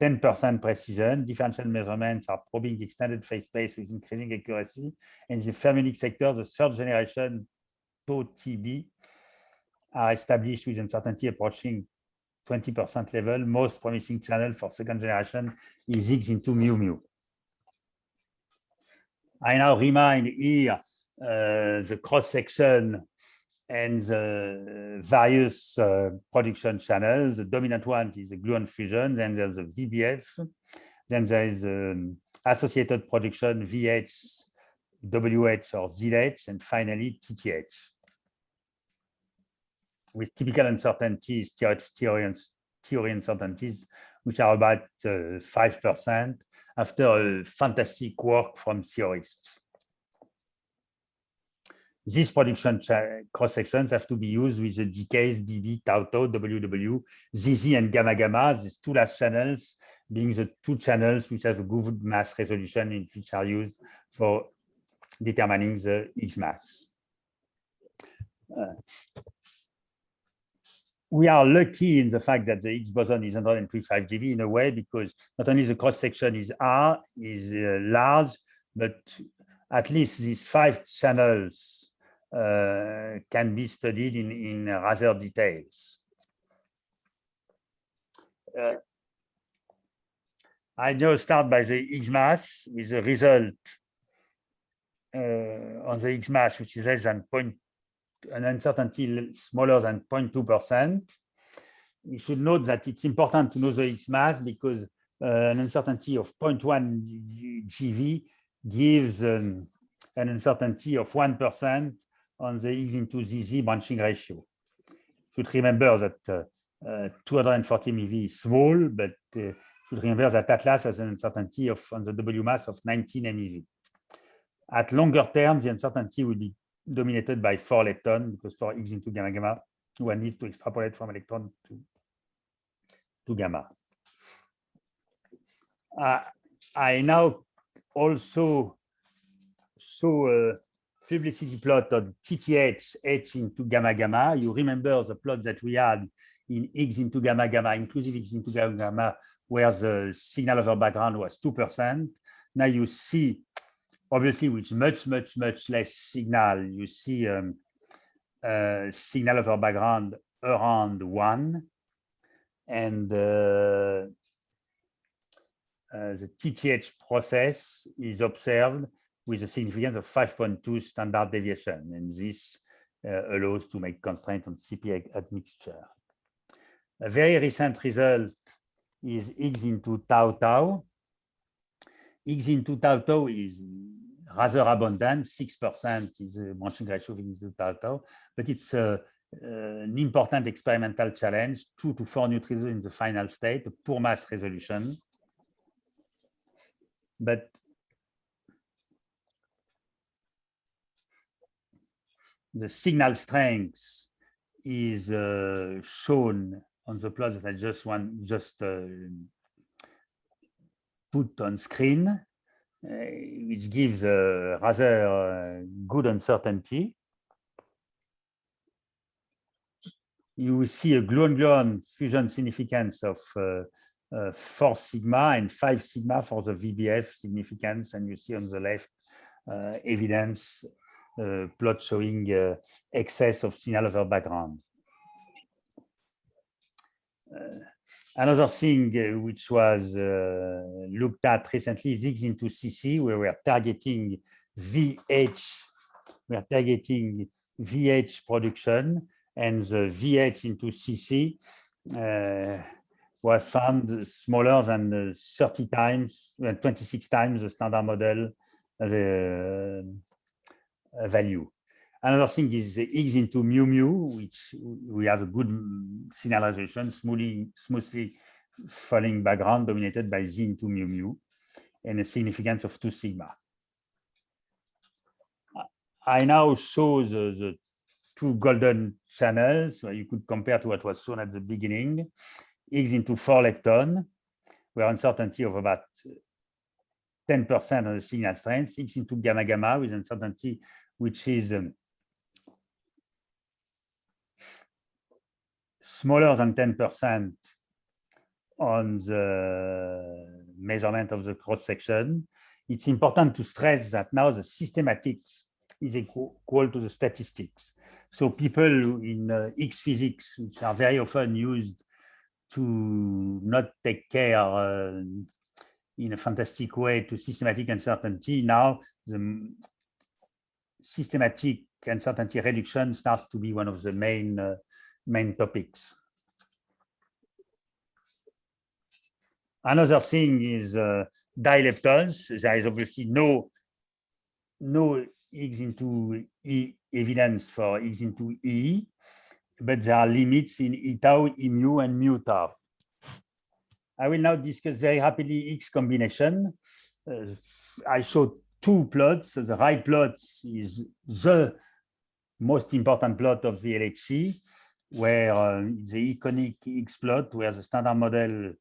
10% precision, differential measurements are probing the extended phase space with increasing accuracy, and the fermionic sector, the third generation TOTB, are established with uncertainty approaching 20% level. Most promising channel for second generation is Higgs into mu mu. I now remind here the cross-section and the various production channels. The dominant one is the gluon fusion, then there's a VBF, then there is associated production VH, WH or ZH, and finally TTH. With typical uncertainties, theory uncertainties, which are about 5% after a fantastic work from theorists. These production cross-sections have to be used with the decays BB, tau tau, WW, ZZ, and gamma gamma, these two last channels being the two channels which have a good mass resolution and which are used for determining the Higgs mass. We are lucky in the fact that the Higgs boson is 125 GeV in a way, because not only the cross-section is large, but at least these 5 channels can be studied in rather details. I now start by the Higgs mass with the result on the Higgs mass, which is less than an uncertainty smaller than 0.2%. We should note that it's important to know the Higgs mass because an uncertainty of 0.1 GeV gives an uncertainty of 1% on the Higgs into ZZ branching ratio. You should remember that 240 MeV is small, but you should remember that Atlas has an uncertainty on the W mass of 19 MeV. At longer term, the uncertainty will be dominated by 4 leptons, because for Higgs into gamma gamma, one needs to extrapolate from electron to gamma. I now also show a publicity plot on TTH H into gamma gamma. You remember the plot that we had in Higgs into gamma gamma, inclusive Higgs into gamma gamma, where the signal over background was 2%. Now you see, obviously, with much less signal, you see signal over background around 1. And the TTH process is observed with a significance of 5.2 standard deviation. And this allows to make constraint on CP admixture. A very recent result is Higgs into tau tau. Higgs into tau tau is rather abundant. 6% is a branching ratio within the tau, but it's an important experimental challenge, 2 to 4 neutrinos in the final state, a poor mass resolution. But the signal strength is shown on the plot that I just put on screen, which gives a rather good uncertainty. You will see a gluon-gluon fusion significance of 4 sigma and 5 sigma for the VBF significance, and you see on the left evidence plot showing excess of signal over background. Another thing which was looked at recently is Higgs into CC, where we are targeting VH. We are targeting VH production, and the VH into CC was found smaller than 30 times, 26 times the standard model value. Another thing is the Higgs into mu mu, which we have a good signalization, smoothly falling background dominated by Z into mu mu, and a significance of 2 sigma. I now show the 2 golden channels where you could compare to what was shown at the beginning. Higgs into 4 lepton, where uncertainty of about 10% on the signal strength. Higgs into gamma gamma with uncertainty which is smaller than 10% on the measurement of the cross section. It's important to stress that now the systematics is equal to the statistics. So people in Higgs physics, which are very often used to not take care in a fantastic way to systematic uncertainty, now the systematic uncertainty reduction starts to be one of the main topics. Another thing is dileptons. There is obviously no Higgs into E evidence for Higgs into E, but there are limits in E tau, E mu, and mu tau. I will now discuss very rapidly Higgs combination. I showed 2 plots. So the right plot is the most important plot of the LHC, where the iconic Higgs plot, where the standard model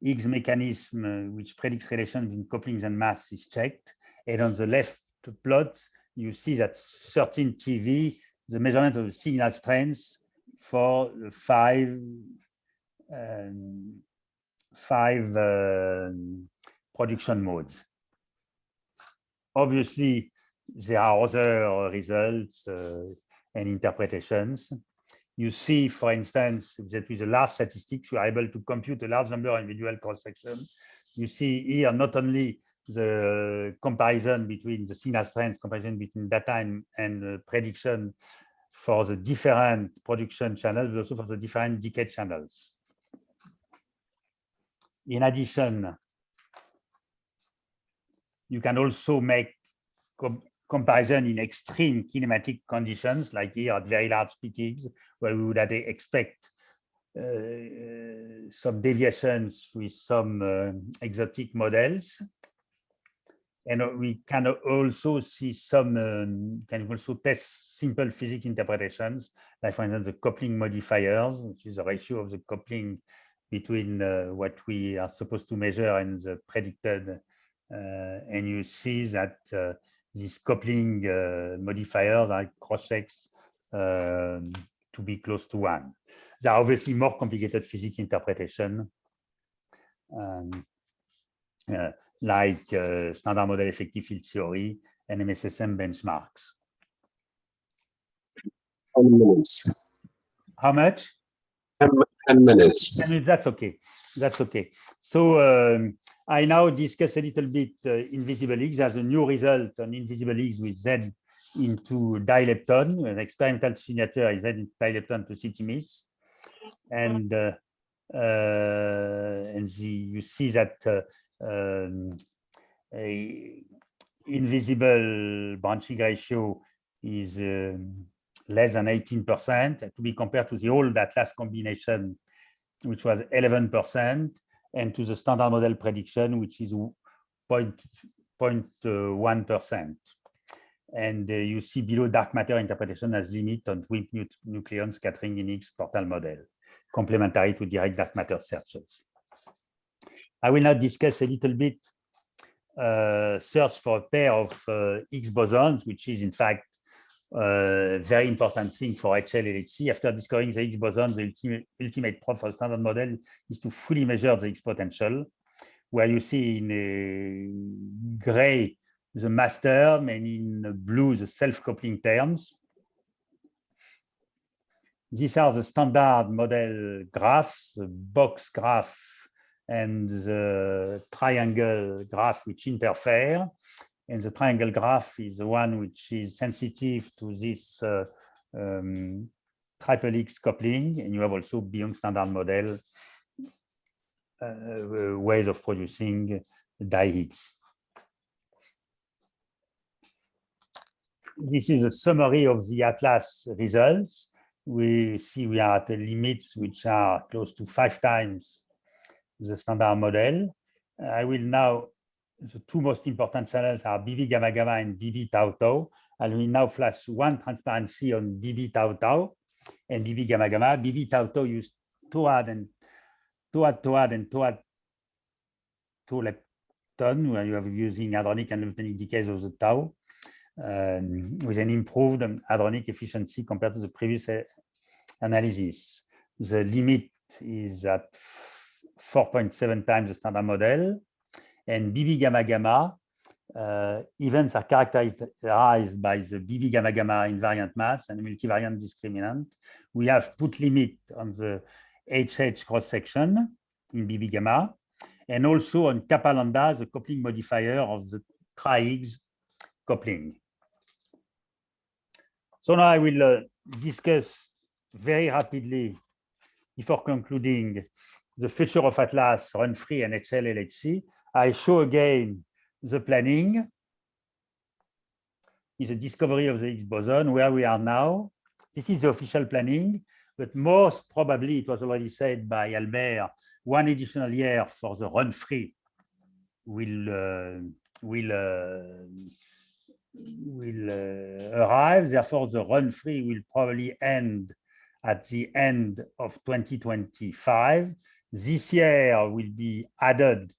Higgs mechanism, which predicts relations between couplings and mass, is checked. And on the left plot, you see that 13 TV, the measurement of the signal strength for 5 production modes. Obviously, there are other results and interpretations. You see, for instance, that with a large statistics, we are able to compute a large number of individual cross-sections. You see here not only the comparison between the signal strength, comparison between data and prediction for the different production channels, but also for the different decay channels. In addition, you can also make comparison in extreme kinematic conditions, like here at very large peaks, where we would expect some deviations with some exotic models. And we can also see some, can also test simple physics interpretations, like for instance, the coupling modifiers, which is a ratio of the coupling between what we are supposed to measure and the predicted. And you see that these coupling modifiers are cross-checks to be close to 1. There are obviously more complicated physics interpretation, like standard model effective field theory and MSSM benchmarks. 10 minutes. How much? 10 minutes. 10 minutes, that's okay. That's okay. So I now discuss a little bit invisible Higgs as a new result on invisible Higgs with Z into dilepton. An experimental signature is Z into dilepton to CTMIS. And you see that invisible branching ratio is less than 18%, to be compared to the old Atlas combination, which was 11%, and to the standard model prediction, which is 0.1%. And you see below dark matter interpretation as limit on WIMP nucleon scattering in Higgs portal model, complementary to direct dark matter searches. I will now discuss a little bit search for a pair of Higgs bosons, which is in fact a very important thing for HL and HC. After discovering the Higgs boson, the ultimate proof for standard model is to fully measure the Higgs potential, where you see in gray the mass term and in blue the self-coupling terms. These are the standard model graphs, the box graph and the triangle graph which interfere. And the triangle graph is the one which is sensitive to this triple Higgs coupling. And you have also beyond standard model ways of producing di-Higgs. This is a summary of the Atlas results. We see we are at the limits which are close to 5 times the standard model. I will now, the two most important channels are BB gamma gamma and BB tau tau. I will now flash one transparency on BB tau tau and BB gamma gamma. BB tau tau use toward and two lepton, where you are using hadronic and leptonic decays of the tau. With an improved hadronic efficiency compared to the previous analysis. The limit is at 4.7 times the standard model, and BB gamma gamma events are characterized by the BB gamma gamma invariant mass and multivariant discriminant. We have put limit on the HH cross section in BB gamma, and also on kappa lambda, the coupling modifier of the tri-Higgs coupling. So now I will discuss very rapidly, before concluding, the future of Atlas, run-free, and HL LHC. I show again the planning, is a discovery of the Higgs boson, where we are now. This is the official planning, but most probably, it was already said by Albert, 1 additional year for the run-free will arrive. Therefore, the run-free will probably end at the end of 2025. This year will be added,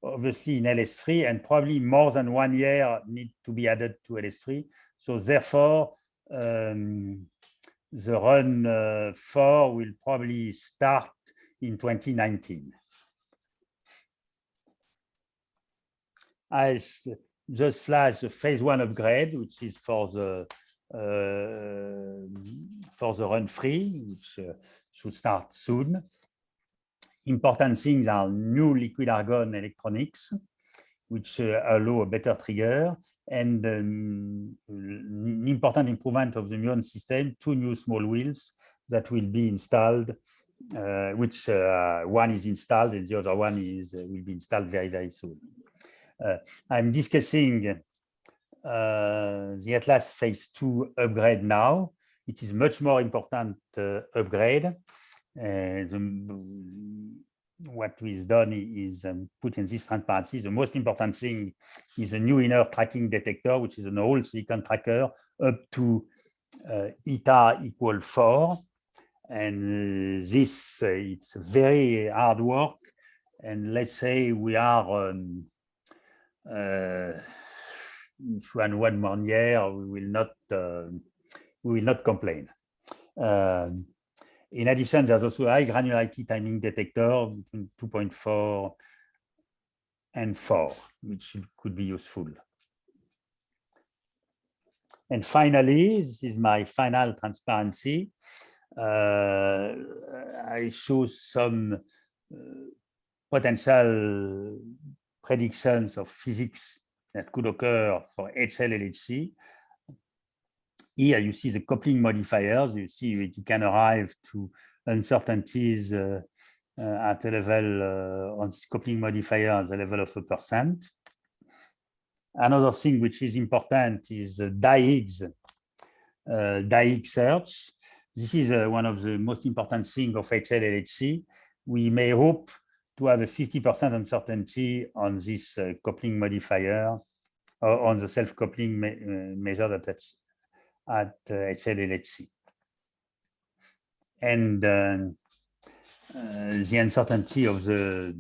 obviously, in LS3, and probably more than 1 year need to be added to LS3. So therefore, the run 4 will probably start in 2019. I just flash the phase 1 upgrade, which is for the run-free, which should start soon. Important things are new liquid argon electronics, which allow a better trigger, and an important improvement of the muon system, 2 new small wheels that will be installed, which one is installed and the other one will be installed very, very soon. I'm discussing the Atlas phase 2 upgrade now. It is much more important upgrade. What is done is put in this transparency. The most important thing is a new inner tracking detector, which is an old silicon tracker up to eta equal 4. And this, it's very hard work. And let's say we are, if one more year, we will not complain. In addition, there's also a high granularity timing detector between 2.4 and 4, which could be useful. And finally, this is my final transparency. I show some potential predictions of physics that could occur for HL LHC. Here you see the coupling modifiers. You see you can arrive to uncertainties at a level on coupling modifier at the level of 1%. Another thing which is important is the Higgs search. This is one of the most important things of HL-LHC. We may hope to have a 50% uncertainty on this coupling modifier, or on the self-coupling measured at HL-LHC. And the uncertainty of the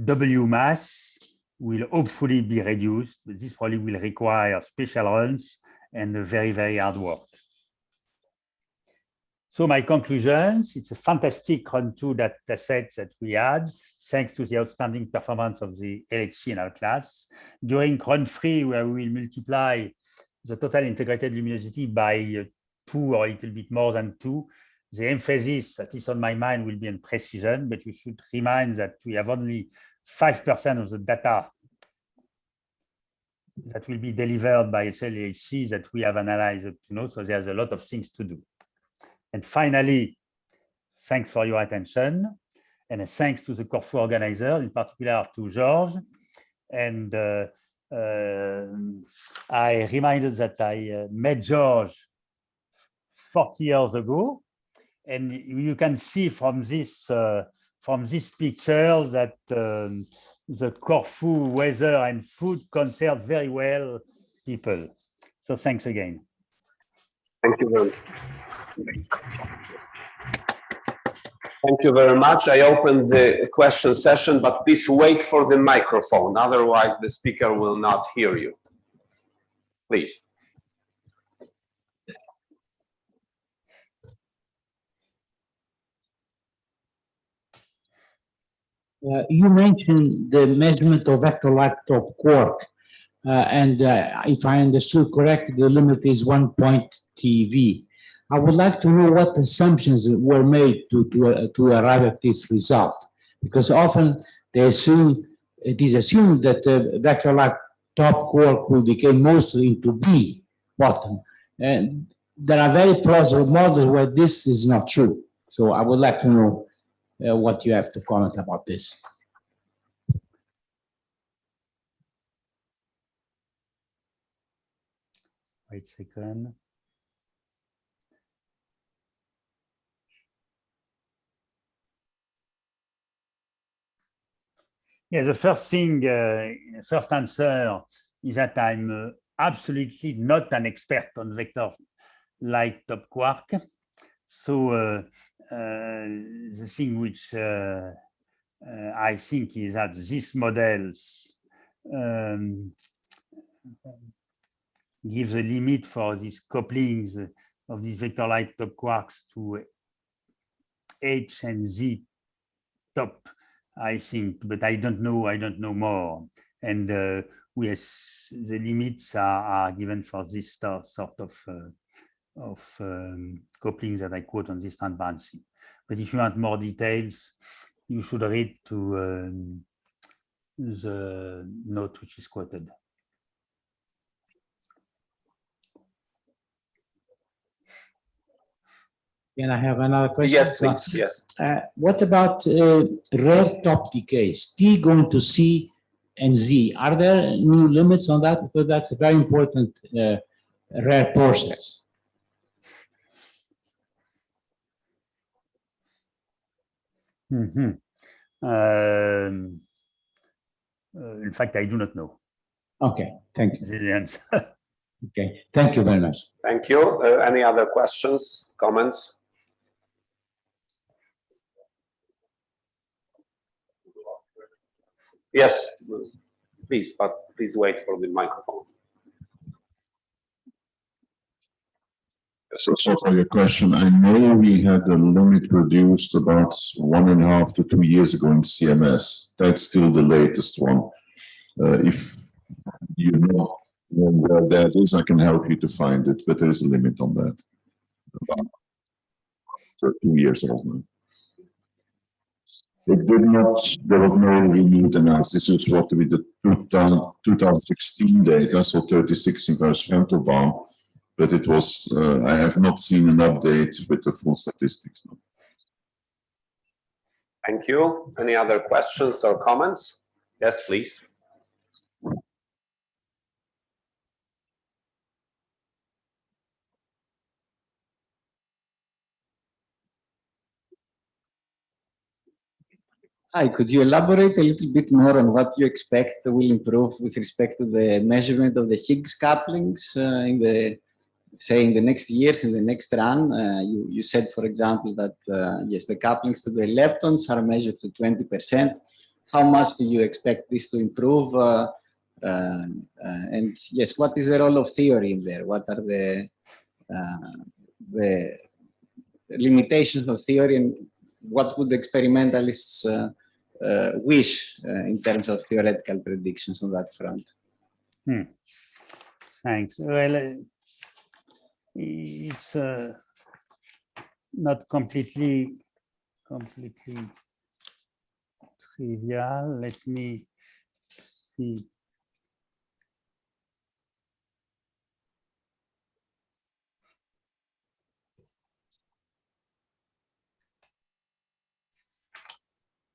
W mass will hopefully be reduced, but this probably will require special runs and very, very hard work. So my conclusions, it's a fantastic run-2 data set that we had, thanks to the outstanding performance of the LHC in our class. During run-3, where we will multiply the total integrated luminosity by 2 or a little bit more than 2, the emphasis, at least on my mind, will be on precision, but you should remind that we have only 5% of the data that will be delivered by HL-LHC that we have analyzed up to now, so there's a lot of things to do. And finally, thanks for your attention, and thanks to the Corfu organizer, in particular to George. And I reminded that I met George 40 years ago, and you can see from this picture that the Corfu weather and food concern very well people. So thanks again. Thank you very much. Thank you very much. I open the question session, but please wait for the microphone. Otherwise, the speaker will not hear you. Please. You mentioned the measurement of vector-like top quark, and if I understood correctly, the limit is 1 point TeV. I would like to know what assumptions were made to arrive at this result, because often it is assumed that the vector-like top quark will decay mostly into B bottom, and there are very plausible models where this is not true. So I would like to know what you have to comment about this. Wait a second. Yeah, the first thing, first answer is that I'm absolutely not an expert on vector-like top quark. So the thing which I think is that these models give the limit for these couplings of these vector-like top quarks to H and Z top, I think, but I don't know more. And the limits are given for this sort of couplings that I quote on this transparency. But if you want more details, you should read to the note which is quoted. Can I have another question? Yes, please. Yes. What about rare top decays, T going to C and Z? Are there new limits on that? Because that's a very important rare process. Mm-hmm. In fact, I do not know. Okay, thank you. The answer. Okay, thank you very much. Thank you. Any other questions, comments? Yes, please, but please wait for the microphone. So for your question, I know we had the limit reduced about 1.5 to 2 years ago in CMS. That's still the latest one. If you know where that is, I can help you to find it, but there is a limit on that. About 2 years old now. It did not, there was no renewed analysis. This is what we did 2016 data, so 36 inverse Ventelbaum. But it was, I have not seen an update with the full statistics. No. Thank you. Any other questions or comments? Yes, please. Hi, could you elaborate a little bit more on what you expect will improve with respect to the measurement of the Higgs couplings in the, say, in the next years, in the next run? You said, for example, that yes, the couplings to the leptons are measured to 20%. How much do you expect this to improve? And yes, what is the role of theory in there? What are the limitations of theory, and what would experimentalists wish in terms of theoretical predictions on that front? Thanks. Well, it's not completely trivial. Let me see.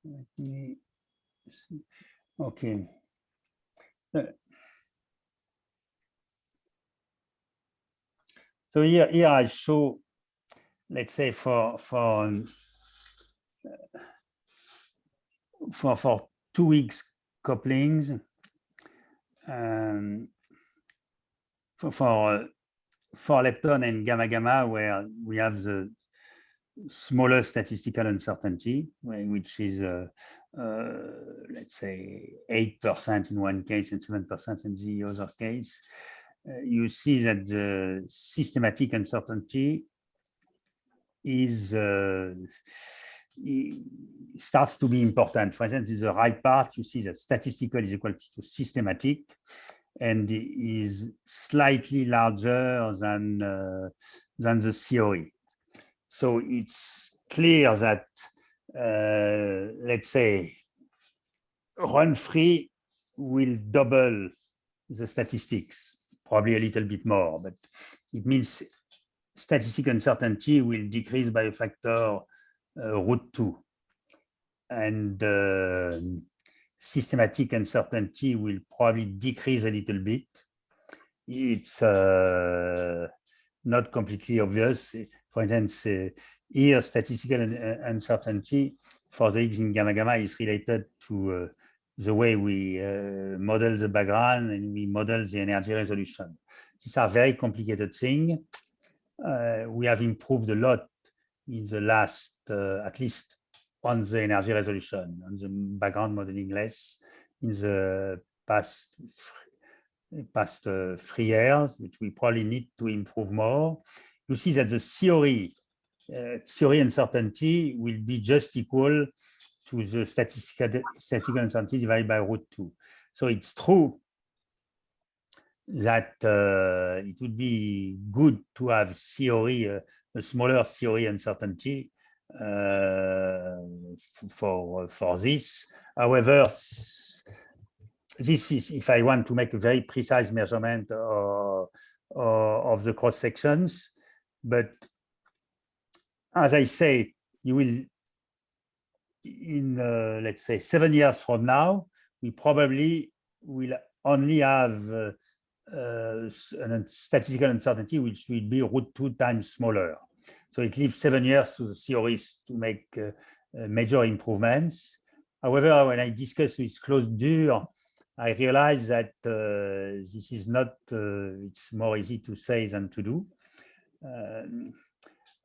Let me see. Okay. So here I show, let's say for 2 Higgs couplings, for lepton and gamma gamma, where we have the smaller statistical uncertainty, which is let's say 8% in one case and 7% in the other case. You see that the systematic uncertainty is starts to be important. For instance, in the right part, you see that statistical is equal to systematic, and is slightly larger than the theory. So it's clear that, let's say, run-free will double the statistics, probably a little bit more, but it means statistical uncertainty will decrease by a factor √2. And systematic uncertainty will probably decrease a little bit. It's not completely obvious. For instance, here statistical uncertainty for the Higgs in gamma gamma is related to the way we model the background and we model the energy resolution. These are very complicated things. We have improved a lot in the last, at least on the energy resolution, on the background modeling less in the past 3 years, which we probably need to improve more. You see that the theory uncertainty will be just equal to the statistical uncertainty divided by √2. So it's true that it would be good to have theory, a smaller theory uncertainty for this. However, this is if I want to make a very precise measurement of the cross sections. But as I say, you will, in let's say 7 years from now, we probably will only have a statistical uncertainty which will be √2 times smaller. So it leaves 7 years to the theorists to make major improvements. However, when I discuss with Claude Dur, I realize that this is not, it's more easy to say than to do.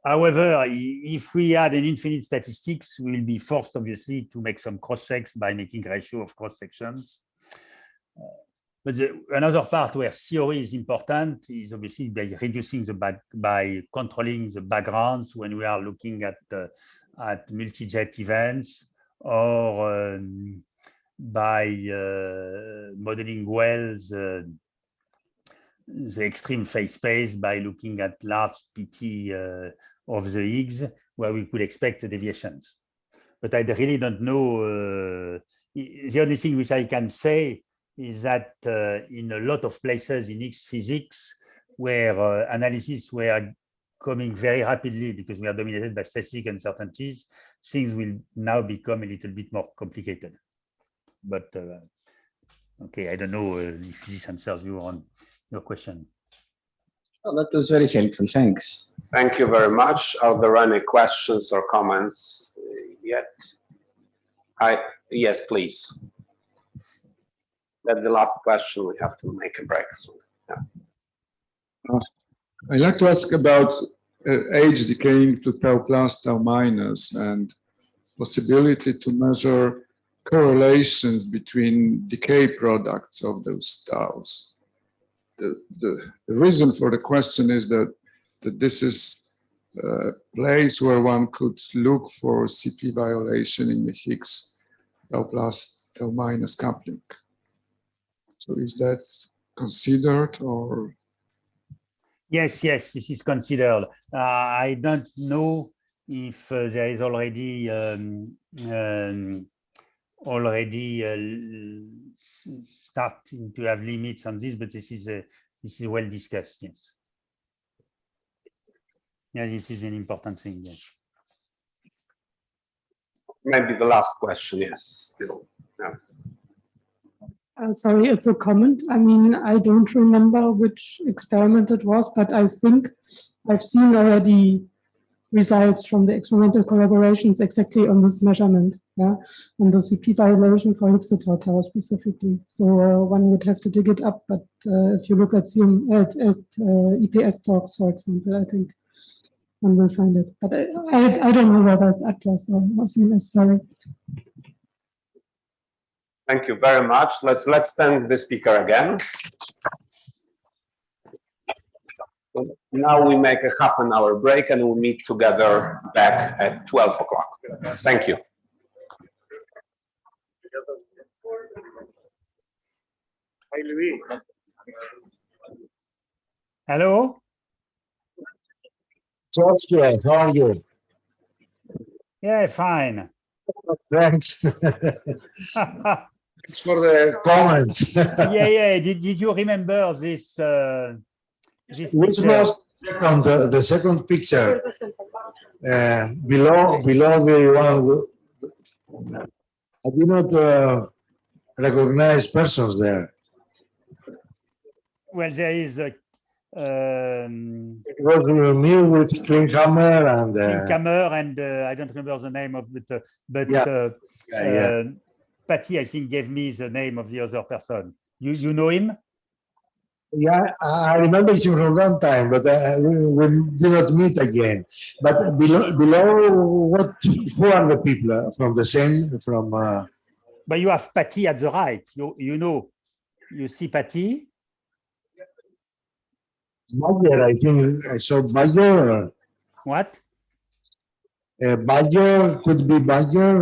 However, if we add an infinite statistics, we will be forced, obviously, to make some cross-checks by making ratio of cross-sections. But another part where theory is important is obviously by reducing by controlling the backgrounds when we are looking at multi-jet events, or by modeling well the extreme phase space by looking at large PT of the Higgs, where we could expect deviations. But I really don't know. The only thing which I can say is that in a lot of places in Higgs physics, where analysis were coming very rapidly because we are dominated by statistical uncertainties, things will now become a little bit more complicated. But okay, I don't know if this answers you on your question. Oh, that was very helpful. Thanks. Thank you very much. Are there any questions or comments yet? Yes, please. That's the last question. We have to make a break. Yeah. I'd like to ask about age decaying to tau plus, tau minus, and possibility to measure correlations between decay products of those taus. The reason for the question is that this is a place where one could look for CP violation in the Higgs tau plus, tau minus coupling. So is that considered or? Yes, this is considered. I don't know if there is already starting to have limits on this, but this is well discussed. Yes. Yeah, this is an important thing. Yes. Maybe the last question. Yes, still. Yeah. Sorry, it's a comment. I mean, I don't remember which experiment it was, but I think I've seen already results from the experimental collaborations exactly on this measurement, yeah, on the CP violation for Higgs tau specifically. So one would have to dig it up, but if you look at EPS talks, for example, I think one will find it. But I don't know whether it's Atlas or CMS, sorry. Thank you very much. Let's thank the speaker again. Now we make a half-an-hour break and we'll meet together back at 12 o'clock. Thank you. Hi, Louis. Hello? Software, how are you? Yeah, fine. Thanks. Thanks for the comments. Yeah. Did you remember this? This Which picture? was the second picture below the one? I did not recognize persons there. Well, there is a It was me with Klinghammer and Klinghammer and I don't remember the name of it, but yeah. Patty, I think, gave me the name of the other person. You know him? Yeah, I remember you from a long time, but we did not meet again. But below who are the people from the same, from? But you have Patty at the right. You see Patty? Bayer, I think I saw Bayer. What? Bayer could be Bayer.